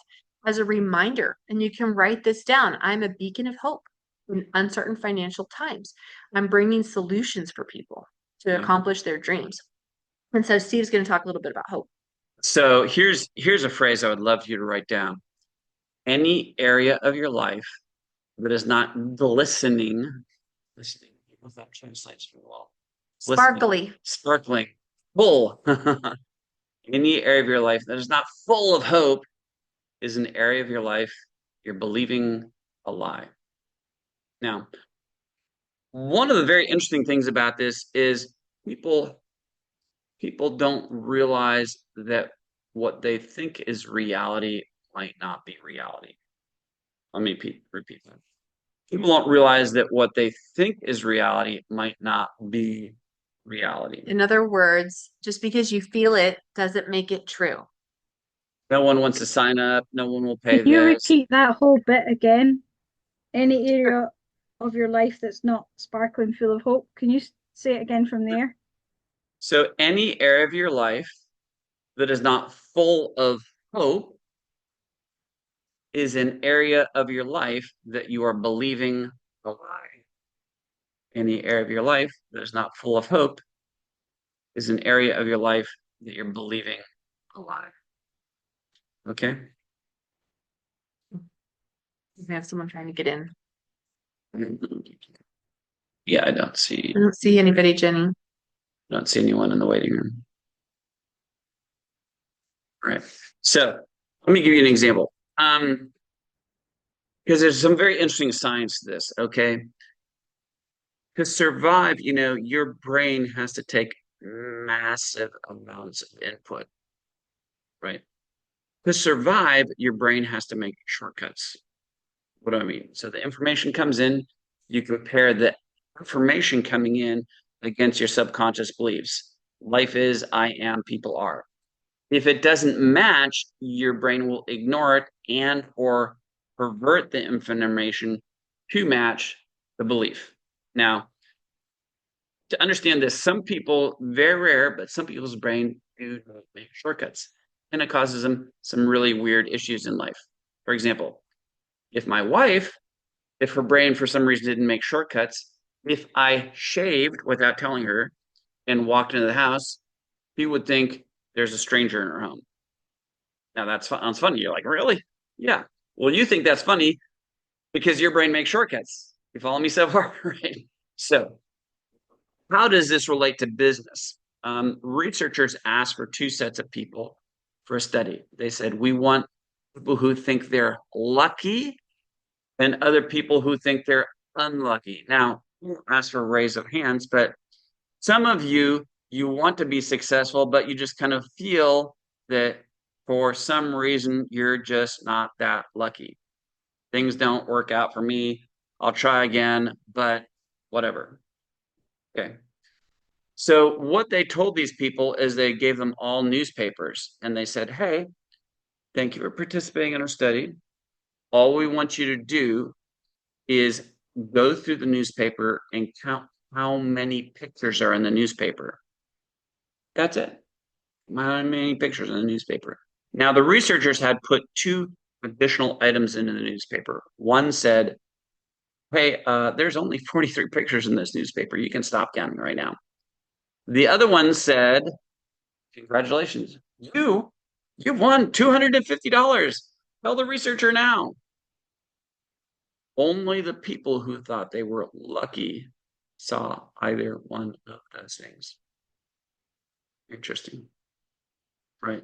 S2: as a reminder. And you can write this down. I'm a beacon of hope in uncertain financial times. I'm bringing solutions for people to accomplish their dreams. And so Steve's going to talk a little bit about hope.
S1: So here's a phrase I would love you to write down. Any area of your life that is not listening, if that translates very well.
S2: Sparkly.
S1: Sparkling, full. Any area of your life that is not full of hope is an area of your life you're believing a lie. Now, one of the very interesting things about this is people don't realize that what they think is reality might not be reality. Let me repeat that. People don't realize that what they think is reality might not be reality.
S2: In other words, just because you feel it doesn't make it true.
S1: No one wants to sign up. No one will pay
S4: Can you
S1: this.
S4: repeat that whole bit again? Any area of your life that's not sparkling full of hope? Can you say it again from there?
S1: So any area of your life that is not full of hope is an area of your life that you are believing a lie. Any area of your life that is not full of hope is an area of your life that you're believing a lie. Okay?
S2: We have someone trying to get in.
S1: Yeah, I don't see
S2: Anybody, Jenny.
S1: anyone in the waiting room. All right. So let me give you an example. Because there's some very interesting science to this, okay? To survive, your brain has to take massive amounts of input, right? To survive, your brain has to make shortcuts. What do I mean? So the information comes in, you compare the information coming in against your subconscious beliefs. Life is, I am, people are. If it doesn't match, your brain will ignore it and or pervert the information to match the belief. Now, to understand this, some people, very rare, but some people's brain do make shortcuts, and it causes them some really weird issues in life. For example, if her brain for some reason didn't make shortcuts, if I shaved without telling her and walked into the house, she would think there's a stranger in her home. Now that sounds funny. You're like, really? Yeah. Well, you think that's funny because your brain makes shortcuts. You follow me so far, right? So how does this relate to business? Researchers asked for two sets of people for a study. They said, we want people who think they're lucky and other people who think they're unlucky. Now, we won't ask for a raise of hands, but some of you want to be successful, but you just kind of feel that for some reason, you're just not that lucky. Things don't work out for me. I'll try again, but whatever. Okay. So what they told these people is they gave them all newspapers and they said, hey, thank you for participating in our study. All we want you to do is go through the newspaper and count how many pictures are in the newspaper. That's it. How many pictures in the newspaper? Now, the researchers had put two additional items into the newspaper. One said, hey, there's only 43 pictures in this newspaper. You can stop counting right now. The other one said, congratulations, you've won $250. Tell the researcher now. Only the people who thought they were lucky saw either one of those things. Interesting. Right.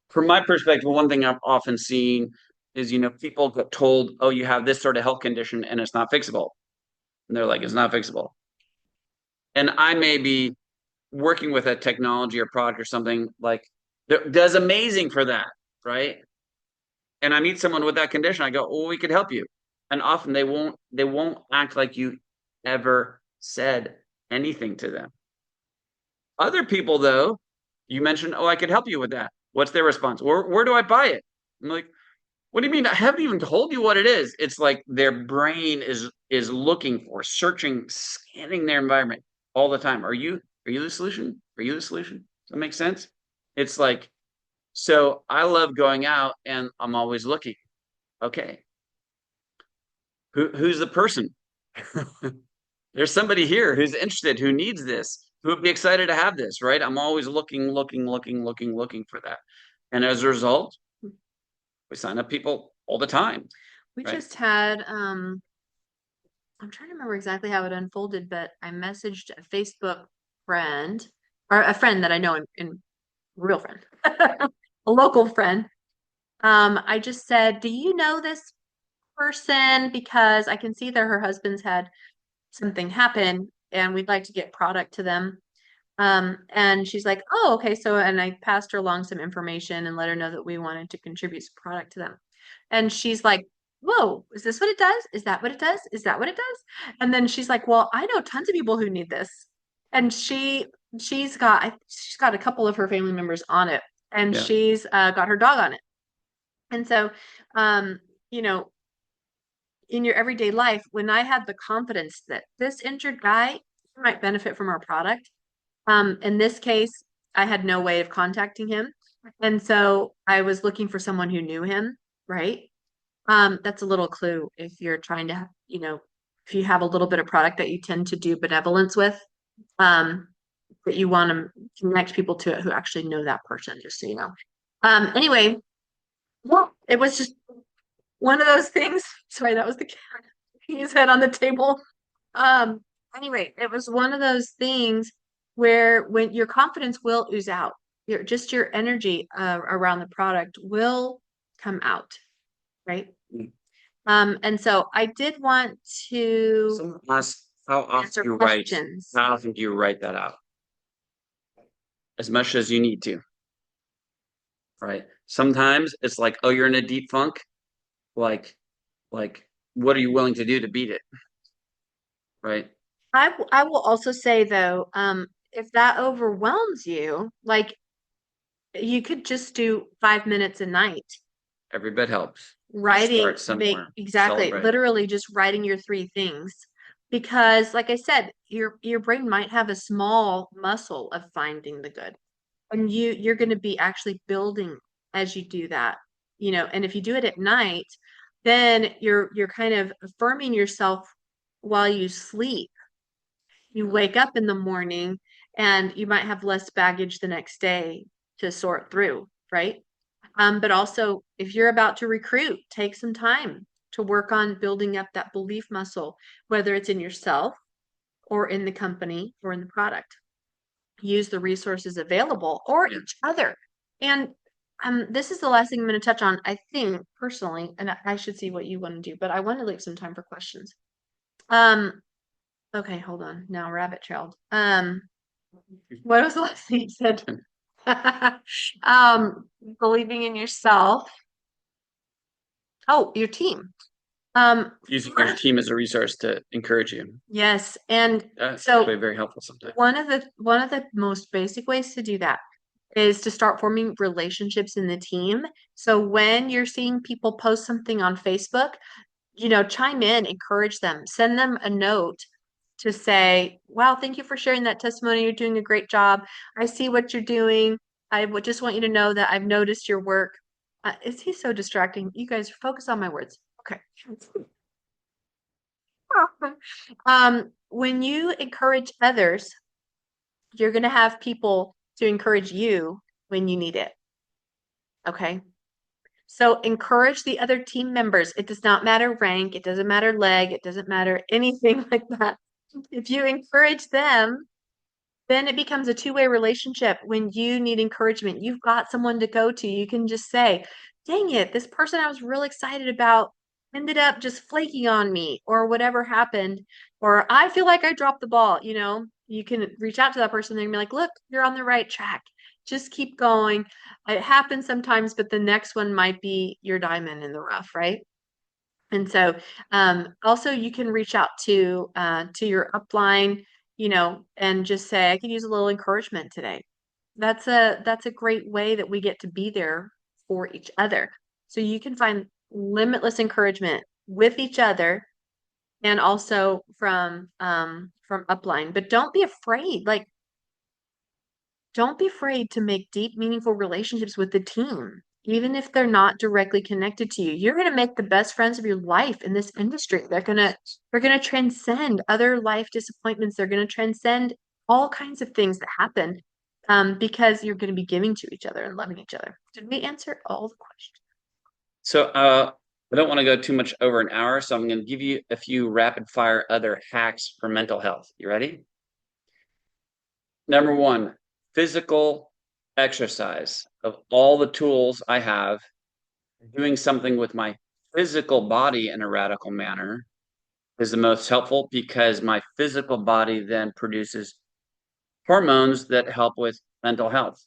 S1: From my perspective, one thing I've often seen is, people get told, oh, you have this sort of health condition and it's not fixable. And they're like, it's not fixable. And I may be working with a technology or product or something like that does amazing for that, right? And I meet someone with that condition, I go, oh, we could help you. And often they won't act like you ever said anything to them. Other people, though, you mentioned, oh, I could help you with that. What's their response? Where do I buy it? I'm like, what do you mean? I haven't even told you what it is. It's like their brain is looking for, searching, scanning their environment all the time. Are you the solution? Are you the solution? Does that make sense? It's like, so I love going out and I'm always looking. Okay, who's the person? There's somebody here who's interested, who needs this, who would be excited to have this, right? I'm always looking for that. And as a result, we sign up people all the time.
S2: We
S1: Right.
S2: just had, I'm trying to remember exactly how it unfolded, but I messaged a Facebook friend or a friend that I know in real friend, a local friend. I just said, do you know this person? Because I can see that her husband's had something happen and we'd like to get product to them. And she's like, oh, okay. So, and I passed her along some information and let her know that we wanted to contribute some product to them. And she's like, whoa, is this what it does? Is that what it does? Is that what it does? And then she's like, well, I know tons of people who need this. And she's got a couple of her family members on it, and
S1: Yeah.
S2: she's got her dog on it. And so, um, you know, in your everyday life, when I had the confidence that this injured guy might benefit from our product, in this case, I had no way of contacting him. And so I was looking for someone who knew him, right? That's a little clue if you're trying to, if you have a little bit of product that you tend to do benevolence with, that you want to connect people to it who actually know that person, just so you know. Anyway, well, it was just one of those things. Sorry, that was the cat. His head on the table. Um, anyway, it was one of those things where when your confidence will ooze out, your energy around the product will come out, right?
S1: Mm.
S2: And so I did want to
S1: Someone asked how often
S2: answer
S1: you write.
S2: questions.
S1: How often do you write that out? As much as you need to. Right. Sometimes it's like, oh, you're in a deep funk. Like, what are you willing to do to beat it? Right.
S2: I will also say though, if that overwhelms you, like you could just do 5 minutes a night.
S1: Every bit helps.
S2: Writing,
S1: Start
S2: make
S1: somewhere.
S2: exactly,
S1: Celebrate.
S2: literally just writing your three things. Because like I said, your brain might have a small muscle of finding the good. And you're going to be actually building as you do that. And if you do it at night, then you're kind of affirming yourself while you sleep. You wake up in the morning and you might have less baggage the next day to sort through, right? But also, if you're about to recruit, take some time to work on building up that belief muscle, whether it's in yourself or in the company or in the product. Use the resources available or each other. And this is the last thing I'm going to touch on, I think, personally, and I should see what you want to do, but I want to leave some time for questions. Okay, hold on. Now, rabbit trailed. What was the last thing you said? Believing in yourself. Oh, your team.
S1: Using your team as a resource to encourage you.
S2: Yes, and
S1: That's
S2: so
S1: actually very helpful sometimes.
S2: one of the most basic ways to do that is to start forming relationships in the team. So when you're seeing people post something on Facebook, chime in, encourage them, send them a note to say, wow, thank you for sharing that testimony. You're doing a great job. I see what you're doing. I would just want you to know that I've noticed your work. Is he so distracting? You guys focus on my words. Okay. When you encourage others, you're going to have people to encourage you when you need it. Okay. So encourage the other team members. It does not matter rank. It doesn't matter leg. It doesn't matter anything like that. If you encourage them, then it becomes a two-way relationship. When you need encouragement, you've got someone to go to. You can just say, dang it, this person I was real excited about ended up just flaking on me, or whatever happened, or I feel like I dropped the ball. You can reach out to that person and be like, look, you're on the right track. Just keep going. It happens sometimes, but the next one might be your diamond in the rough, right? And so also you can reach out to your upline, you know, and just say, I could use a little encouragement today. That's a great way that we get to be there for each other. So you can find limitless encouragement with each other and also from upline. But don't be afraid. Like, don't be afraid to make deep, meaningful relationships with the team, even if they're not directly connected to you. You're going to make the best friends of your life in this industry. They're going to transcend other life disappointments. They're going to transcend all kinds of things that happen because you're going to be giving to each other and loving each other. Did we answer all the questions?
S1: So I don't want to go too much over an hour, so I'm going to give you a few rapid fire other hacks for mental health. You ready? Number one, physical exercise. Of all the tools I have, doing something with my physical body in a radical manner is the most helpful because my physical body then produces hormones that help with mental health.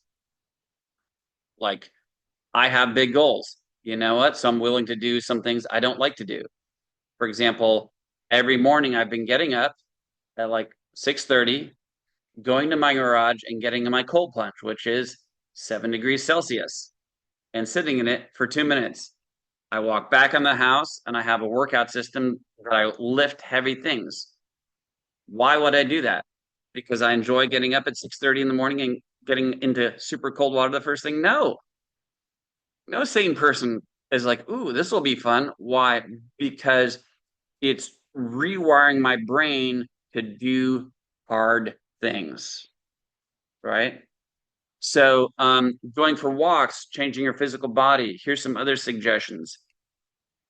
S1: Like, I have big goals. You know what? So I'm willing to do some things I don't like to do. For example, every morning I've been getting up at like 6:30, going to my garage and getting in my cold plunge, which is 7 degrees Celsius, and sitting in it for 2 minutes. I walk back in the house and I have a workout system that I lift heavy things. Why would I do that? Because I enjoy getting up at 6:30 in the morning and getting into super cold water the first thing? No. No sane person is like, ooh, this will be fun. Why? Because it's rewiring my brain to do hard things, right? So, going for walks, changing your physical body. Here's some other suggestions.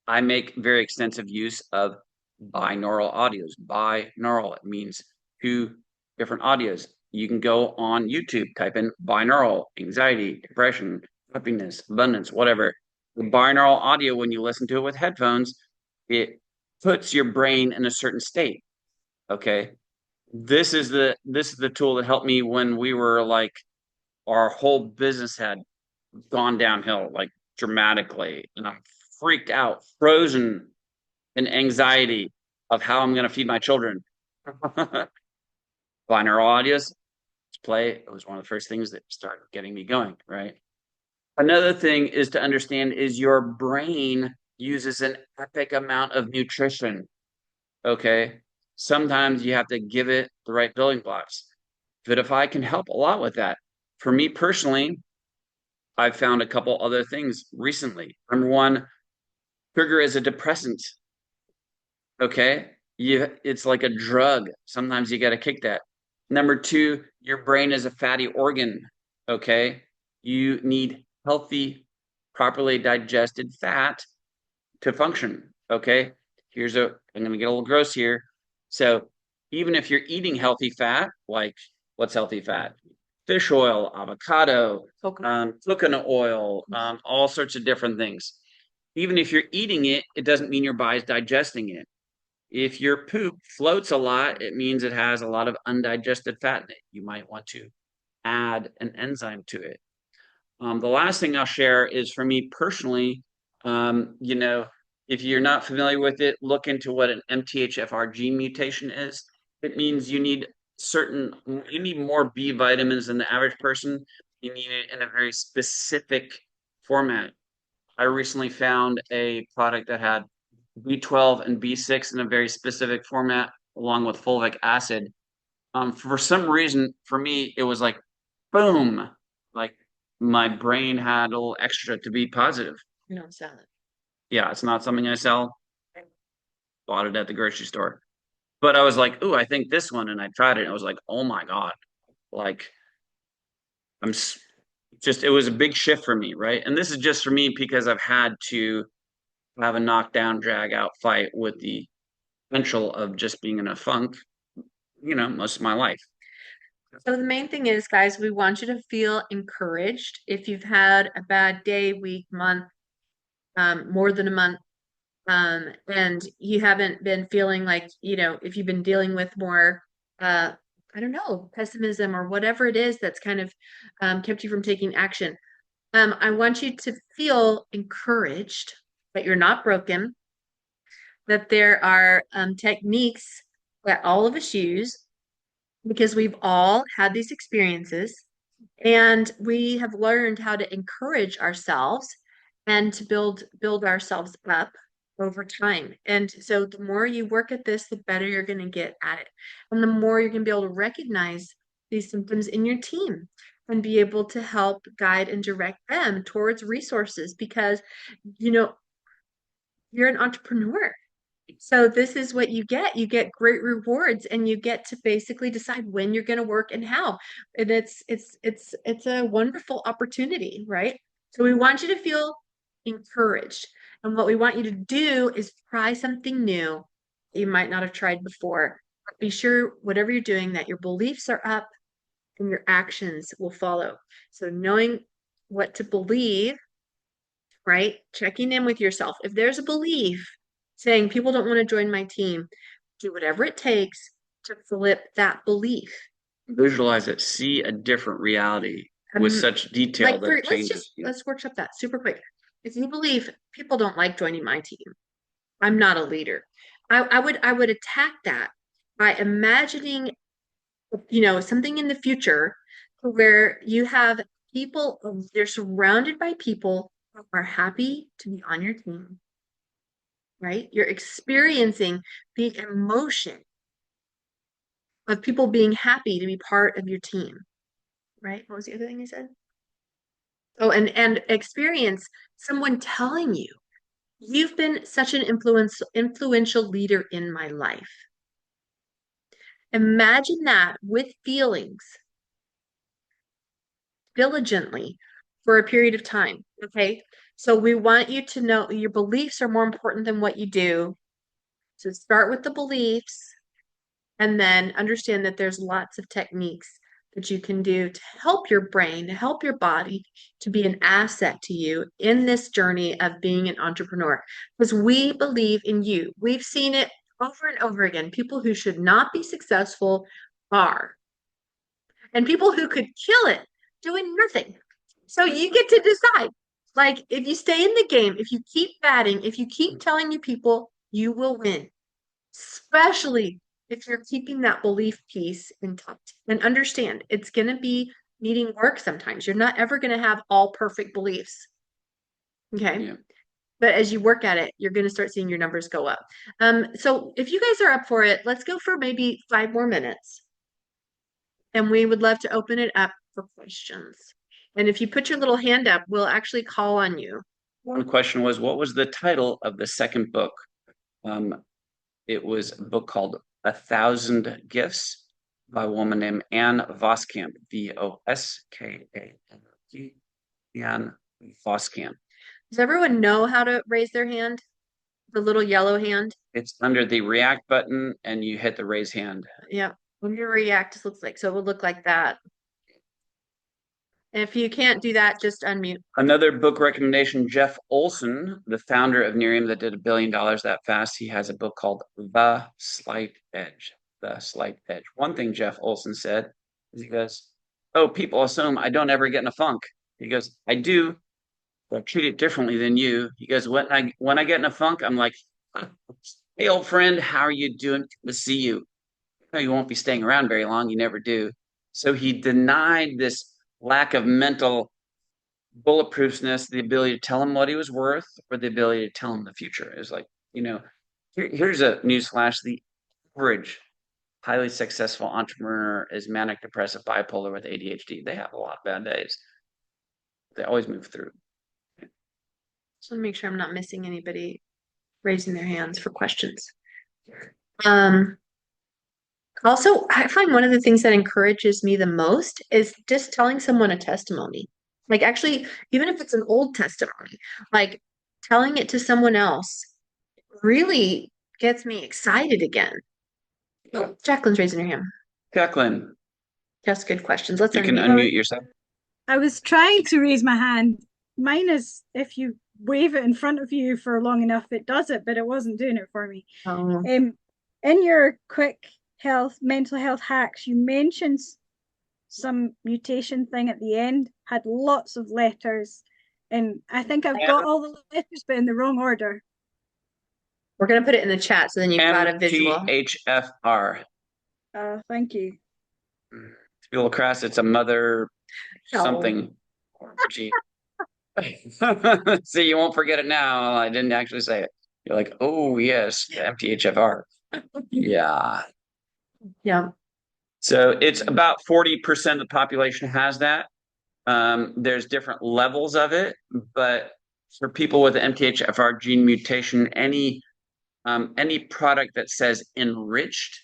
S1: I make very extensive use of binaural audios. Binaural, it means two different audios. You can go on YouTube, type in binaural, anxiety, depression, happiness, abundance, whatever. The binaural audio, when you listen to it with headphones, it puts your brain in a certain state. Okay. This is the tool that helped me when we were like our whole business had gone downhill like dramatically, and I freaked out, frozen in anxiety of how I'm going to feed my children. Binaural audios, play. It was one of the first things that started getting me going, right? Another thing is to understand is your brain uses an epic amount of nutrition. Okay. Sometimes you have to give it the right building blocks. Vidafy can help a lot with that. For me personally, I've found a couple other things recently. Number one, sugar is a depressant. Okay. It's like a drug. Sometimes you got to kick that. Number two, your brain is a fatty organ. Okay. You need healthy, properly digested fat to function. Okay. I'm going to get a little gross here. So even if you're eating healthy fat, like what's healthy fat? Fish oil, avocado, coconut oil, all sorts of different things. Even if you're eating it, it doesn't mean your body's digesting it. If your poop floats a lot, it means it has a lot of undigested fat in it. You might want to add an enzyme to it. The last thing I'll share is for me personally, if you're not familiar with it, look into what an MTHFR gene mutation is. It means you need more B vitamins than the average person. You need it in a very specific format. I recently found a product that had B12 and B6 in a very specific format, along with fulvic acid. For some reason, for me, it was like, boom, like my brain had a little extra to be positive.
S2: You don't sell it.
S1: Yeah, it's not something I sell. Bought it at the grocery store. But I was like, ooh, I think this one. And I tried it. And I was like, oh my God. Like, it was a big shift for me. Right. And this is just for me because I've had to have a knockdown, drag out fight with the potential of just being in a funk, most of my life.
S2: So the main thing is, guys, we want you to feel encouraged. If you've had a bad day, week, month, more than a month, and you haven't been feeling like, if you've been dealing with more, I don't know, pessimism or whatever it is that's kind of kept you from taking action, I want you to feel encouraged that you're not broken, that there are techniques that all of us use because we've all had these experiences and we have learned how to encourage ourselves and to build ourselves up over time. And so the more you work at this, the better you're going to get at it. And the more you're going to be able to recognize these symptoms in your team and be able to help guide and direct them towards resources because, you know, you're an entrepreneur. So this is what you get. You get great rewards and you get to basically decide when you're going to work and how. And it's a wonderful opportunity, right? So we want you to feel encouraged. And what we want you to do is try something new that you might not have tried before. But be sure whatever you're doing that your beliefs are up and your actions will follow. So knowing what to believe, right? Checking in with yourself. If there's a belief saying people don't want to join my team, do whatever it takes to flip that belief.
S1: Visualize it, see a different reality with such detail
S2: Like
S1: that it
S2: let's
S1: changes.
S2: let's workshop that super quick. If you believe people don't like joining my team, I'm not a leader. I would attack that by imagining, you know, something in the future where you have people, they're surrounded by people who are happy to be on your team, right? You're experiencing the emotion of people being happy to be part of your team, right? What was the other thing I said? Oh, and experience someone telling you, you've been such an influential leader in my life. Imagine that with feelings diligently for a period of time. Okay. So we want you to know your beliefs are more important than what you do. So start with the beliefs and then understand that there's lots of techniques that you can do to help your brain, to help your body, to be an asset to you in this journey of being an entrepreneur. Because we believe in you. We've seen it over and over again. People who should not be successful are, and people who could kill it doing nothing. So you get to decide. Like, if you stay in the game, if you keep batting, if you keep telling you people, you will win, especially if you're keeping that belief piece intact. And understand it's going to be needing work sometimes. You're not ever going to have all perfect beliefs. Okay.
S1: Yeah.
S2: But as you work at it, you're going to start seeing your numbers go up. So if you guys are up for it, let's go for maybe 5 more minutes. And we would love to open it up for questions. And if you put your little hand up, we'll actually call on you.
S1: One question was, what was the title of the second book? It was a book called 1,000 Gifts by a woman named Anne Voskamp, Voskamp, Anne Voskamp.
S2: Does everyone know how to raise their hand? The little yellow hand?
S1: It's under the react button and you hit the raise hand.
S2: Yeah. When you react, it looks like, so it would look like that. And if you can't do that, just unmute.
S1: Another book recommendation, Jeff Olson, the founder of Nerium that did $1 billion that fast. He has a book called The Slight Edge. The Slight Edge. One thing Jeff Olson said is he goes, oh, people assume I don't ever get in a funk. He goes, I do, but I treat it differently than you. He goes, when I get in a funk, I'm like, hey, old friend, how are you doing? Good to see you. No, you won't be staying around very long. You never do. So he denied this lack of mental bulletproofness, the ability to tell him what he was worth, or the ability to tell him the future. Is like, here's a newsflash: the average highly successful entrepreneur is manic depressive bipolar with ADHD. They have a lot of bad days. They always move through.
S2: Just want to make sure I'm not missing anybody raising their hands for questions. Also, I find one of the things that encourages me the most is just telling someone a testimony. Like, actually, even if it's an old testimony, like telling it to someone else really gets me excited again. Oh, Jacqueline's raising her hand.
S1: Jacqueline,
S2: Just good questions. Let's
S1: you can
S2: unmute.
S1: unmute yourself.
S4: I was trying to raise my hand. Mine is if you wave it in front of you for long enough, it does it, but it wasn't doing it for me.
S2: Oh.
S4: In your quick mental health hacks, you mentioned some mutation thing at the end, had lots of letters, and I think I've got all the letters, but in the wrong order.
S2: We're gonna put it in the chat so then you've got a visual.
S1: MTHFR.
S4: Thank you.
S1: Speel crest, it's a mother
S2: No.
S1: something. Gee. See, you won't forget it now. I didn't actually say it. You're like, oh yes, MTHFR. Yeah.
S2: Yeah.
S1: So it's about 40% of the population has that. There's different levels of it, but for people with the MTHFR gene mutation, any product that says enriched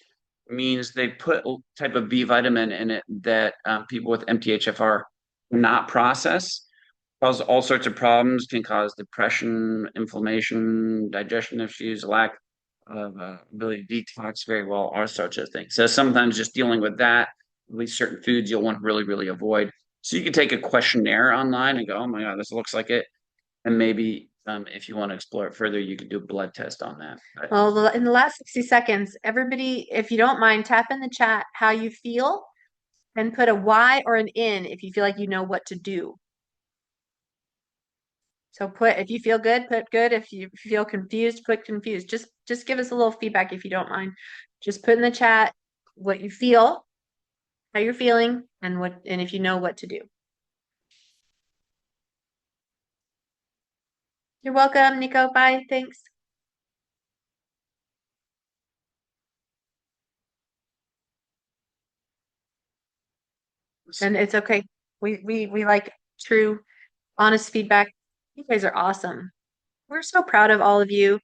S1: means they put a type of B vitamin in it that people with MTHFR cannot process. Cause all sorts of problems, can cause depression, inflammation, digestion issues, lack of ability to detox very well, all sorts of things. So sometimes just dealing with that, at least certain foods you'll want to really, really avoid. So you can take a questionnaire online and go, oh my God, this looks like it. And maybe if you want to explore it further, you can do a blood test on that. But
S2: Well, in the last 60 seconds, everybody, if you don't mind, tap in the chat how you feel and put a Y or an N if you feel like you know what to do. So if you feel good, put good. If you feel confused, put confused. Just give us a little feedback if you don't mind. Just put in the chat what you feel, how you're feeling, and if you know what to do. You're welcome, Nico. Bye. Thanks. And it's okay. We like true, honest feedback. You guys are awesome. We're so proud of all of you.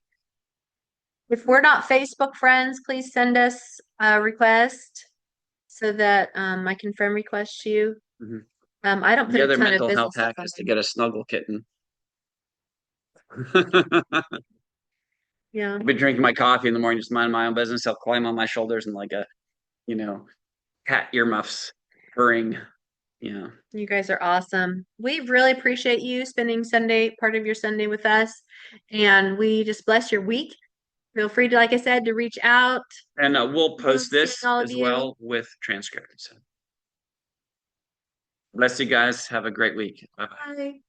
S2: If we're not Facebook friends, please send us a request so that I can friend request you.
S1: Mhm.
S2: I don't put
S1: the
S2: a
S1: other
S2: ton of
S1: mental
S2: business
S1: health
S2: stuff
S1: hack
S2: on
S1: is to
S2: there.
S1: get a snuggle kitten.
S2: Yeah,
S1: I'll be drinking my coffee in the morning, just minding my own business. He'll climb on my shoulders and like a, cat earmuffs purring.
S2: you guys are awesome. We really appreciate you spending part of your Sunday with us, and we just bless your week. Feel free to, like I said, to reach out.
S1: And we'll post
S2: Seeing
S1: this
S2: all of
S1: as
S2: you.
S1: well with transcripts. Bless you guys. Have a great week. Bye-bye.
S2: Bye.